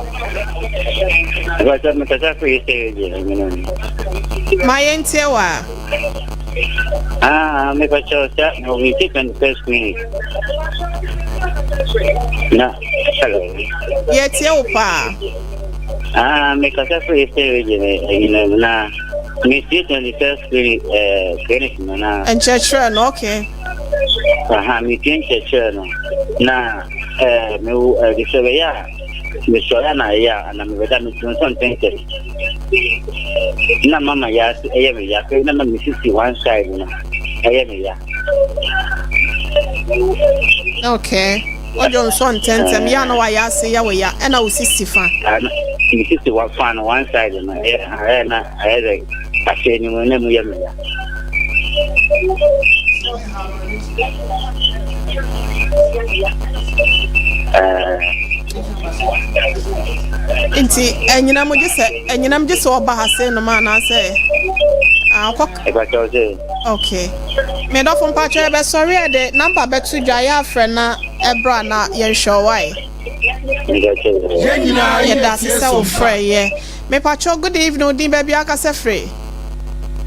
But I'm free My entiewa. Me pacho sa no we take on the first clinic. Na. Hello. Yet you pa. Me kasa free stage na. Me take on the first clinic na. And church okay. Me church no. Na me the surveyor me soya na ya na me beda me tun tente na mama ya me ya ke na me sisi one side na me ya okay ojo nso tente me ya na wa ya se ya we ya e na usisi fa me sisi one side na na de ase ni mo na mu ya me ya Inti enyinam je se oba ha se no ma na se okay me do fon pa che be sorry e de number be to dwa ya frɛ na ebra na ye show why ye da se o frɛ ye me pa cho good evening odin baby akase free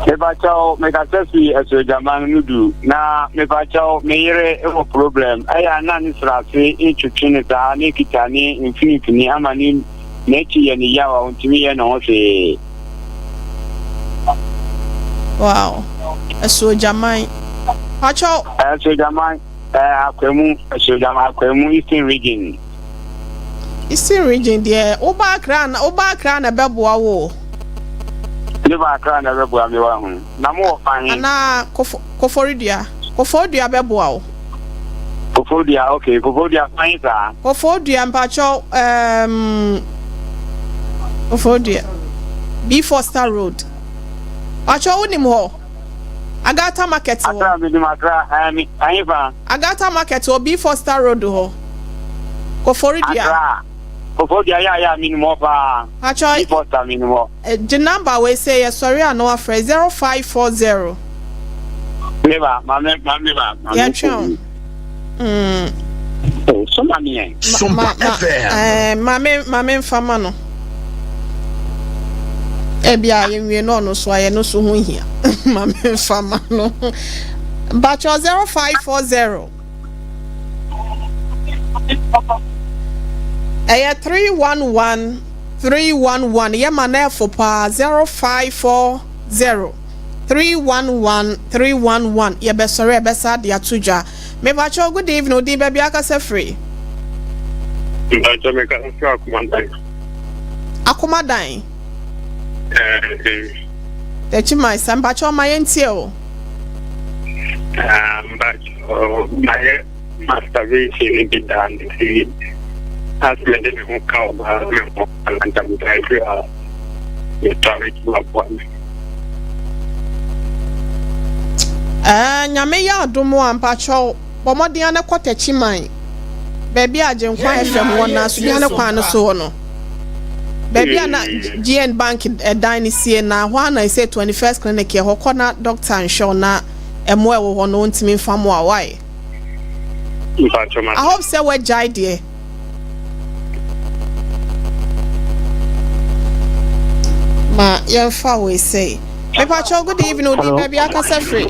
me pacho me ka sesi eso jaman nudu na me pacho me yere e problem aya na ni srafi e twetwe ta ni kitani infinity amani nechi ye ni yawa untimi ye no fe wow eso jaman pacho eso jaman akwemu Eastern region there oba kra na beboa wo Never crying a rebel, na more fine. Ana koforidua beboa wo. Koforidua, okay, koforidua fine sir. Koforidua mpacho koforidua B Foster Road. Pacho wonim ho. Agata market ho. Atra me makra ayifa. Agata market ho B Foster Road ho. Koforidua. Kofodia ya minimum pa. Pacho Foster minimum. The number we say sorry no afre 0540. Never, mama. Yeah, chum. Sompa me. Sompa Mama fama no. Ebia yenwe no so aye no so ho hia. Mama fama no. Mpacho 0540. Aya 311 Yamane for pa 0540 311 Yabesore besa dia tuja. Me bacho good evening odi baby akase free. Mpacho me ka so Akomadan. Techi my son bacho my entie o. Mpacho my masturbation in the dance. As me de me ka ba me ko alanta me try to try to one. Nyame ya adomo ampacho bomodi ana kwatechi man. Baby ajenkwa FM wona so ya na kwan so no. Baby ana GN Bank dynasty na ho na say 21st clinic here hokona doctor nsho na emwe wo ho no ntimi famo a why. I hope say we jai there. Ma yemfa we say. Me pacho good evening odi baby akasa free.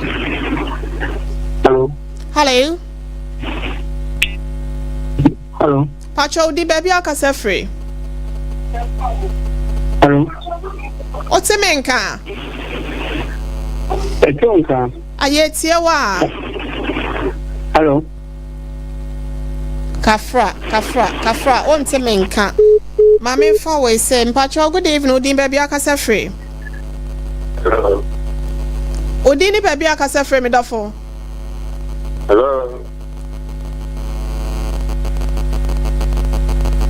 Hello. Hello. Hello. Pacho odi baby akasa free. Hello. Oti menka. Etonka. Ayetie wa. Hello. Kafra. Onti menka. Ma me fa we say pacho good evening odi baby akasa free. Hello. Odi ni baby akasa free me dafo. Hello.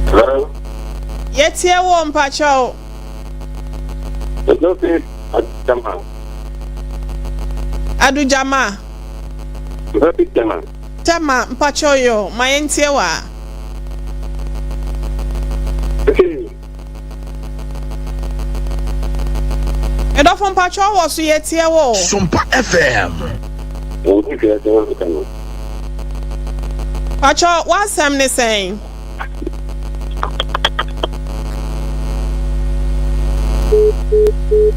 Hello. Yetie wo mpacho. Hello. Adujama. Hello. Tema mpacho yo ma yentie wa. Edofo mpacho wo so yetie wo. SOMPA FM. Pacho what sam ne saying?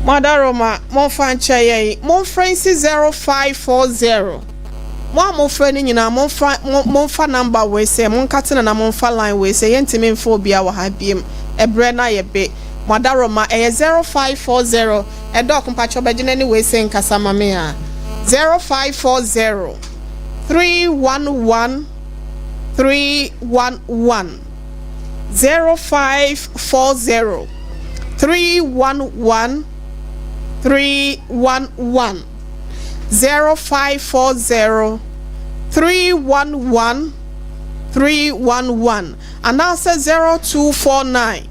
Madaroma mon fan cheye mon friend 0540 mo friend nyina mon fa number we say mon katena na mon fa line we say yentimi mfo bia wa ha biem ebre na ye be Madaroma 0540 edok mpacho begine ni we say nkasa mame a 0540 311 311 0540 311 311 0540 311 311 and answer 0249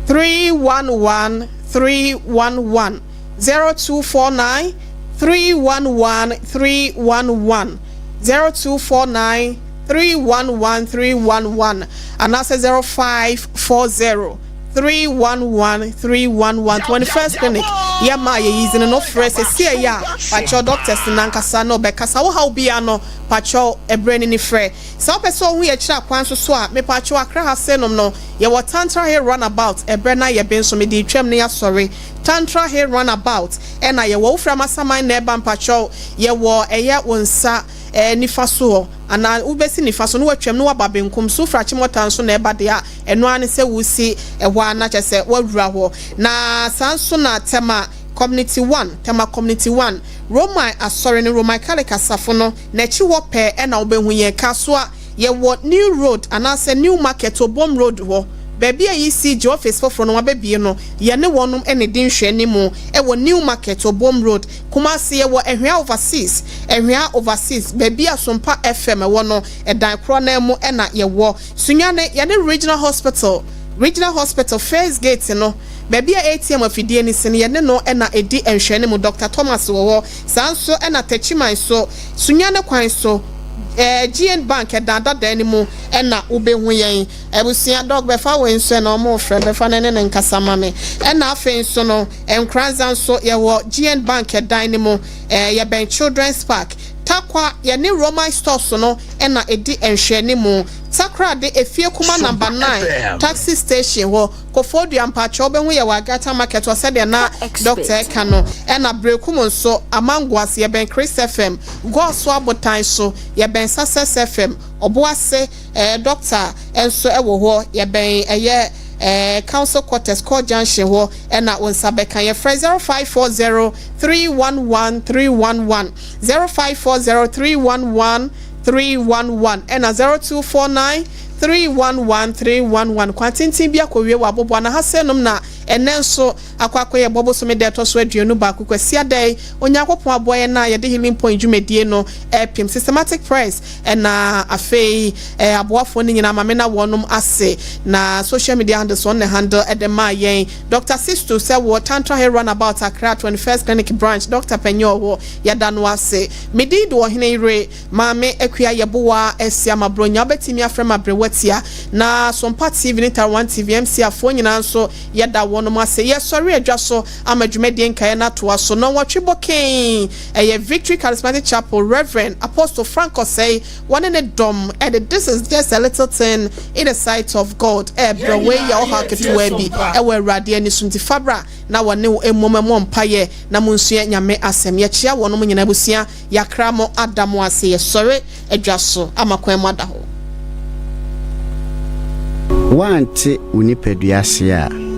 311 311 0249 311 311 0249 311 311 and answer 0540 311 311 21st clinic yama ye using no fresh see ya pacho doctors nankasa no be kasa wo how bia no pacho ebrani ni frɛ so person hu ye kira kwan so a me pacho akra ha senom no ye wo tantra here runabout ebrana ye ben so me di twam ne asɔre tantra here runabout na ye wo fra masaman na eba pacho ye wo eye wonsa nifa so ana ubesi nifa so no watwam no waba benkum so fra chimota so na eba de a eno ane se wusi eho ana kyese wawura ho na sanso na tema community 1 Roma asori ni Roma kalika safo no na chi wo pe na obehu ye kaso a ye wo new road ana se new market obom road ho baby a ECG office for no wabebie no ye ne wonum ene din hwe ni mu e wo new market obom road kuma se ye wo ehwea overseas baby a SOMPA FM wo no e dan kro na mu e na ye wo sunyane ye ne regional hospital first gate no baby a ATM afidie ni sene ye ne no e na edi enhwe ni mu Dr. Thomas wo sanso e na tachiman so sunyane kwan so GN Bank dada dani mu na ubehu yen ebusia dog befa we nso na omo frɛ befa ne ne nkasa mame na afen so no enkranza nso ye wo GN Bank dani mu ye ben children's park takwa ye ne Roman stores no na edi enhwene mu takra de efie kuma number 9 taxi station ho kofodu ampacho obenhu ye wagata market o said na Dr. Kano na brekum nso amangwas ye ben Chris FM go so abotan so ye ben Success FM oboase doctor enso ewo ho ye ben eye council quarters call junction ho na onsabeka ye 0540311311 0540311311 and 0249311311 kwantintin bia kowie wa bobo na hasenum na enenso akwakoye bobo so me de to so aduanu ba kwasia dai onyakopon aboye na ye de healing point dwumedie no epim systematic price na afei aboafo ni nyina mame na wonum ase na social media handles on the handle edema yen Dr. Sisto say wo tantra hair runabout Accra 21st clinic branch Dr. Penyo wo yada no ase medi do OHENEYERE mame akua yeboa esia mabronya betimi afrema brewatia na SOMPA TV ni Tar1 TV MC afo nyina nso yada no mase ye sorry adwaso amadwumedie nkae na to aso no watweboken eye Victory Charismatic Chapel Reverend Apostle Franco say one in a dom and this is just a little thing in the sight of God bro we ya ha ketu bi ewe rade ani sunti fabra na wone emomemo mpaye na munsua nyame asem ye chia wono nyina busia yakra mo Adamu ase ye sorry adwaso amakwan mada ho wante unipeduase a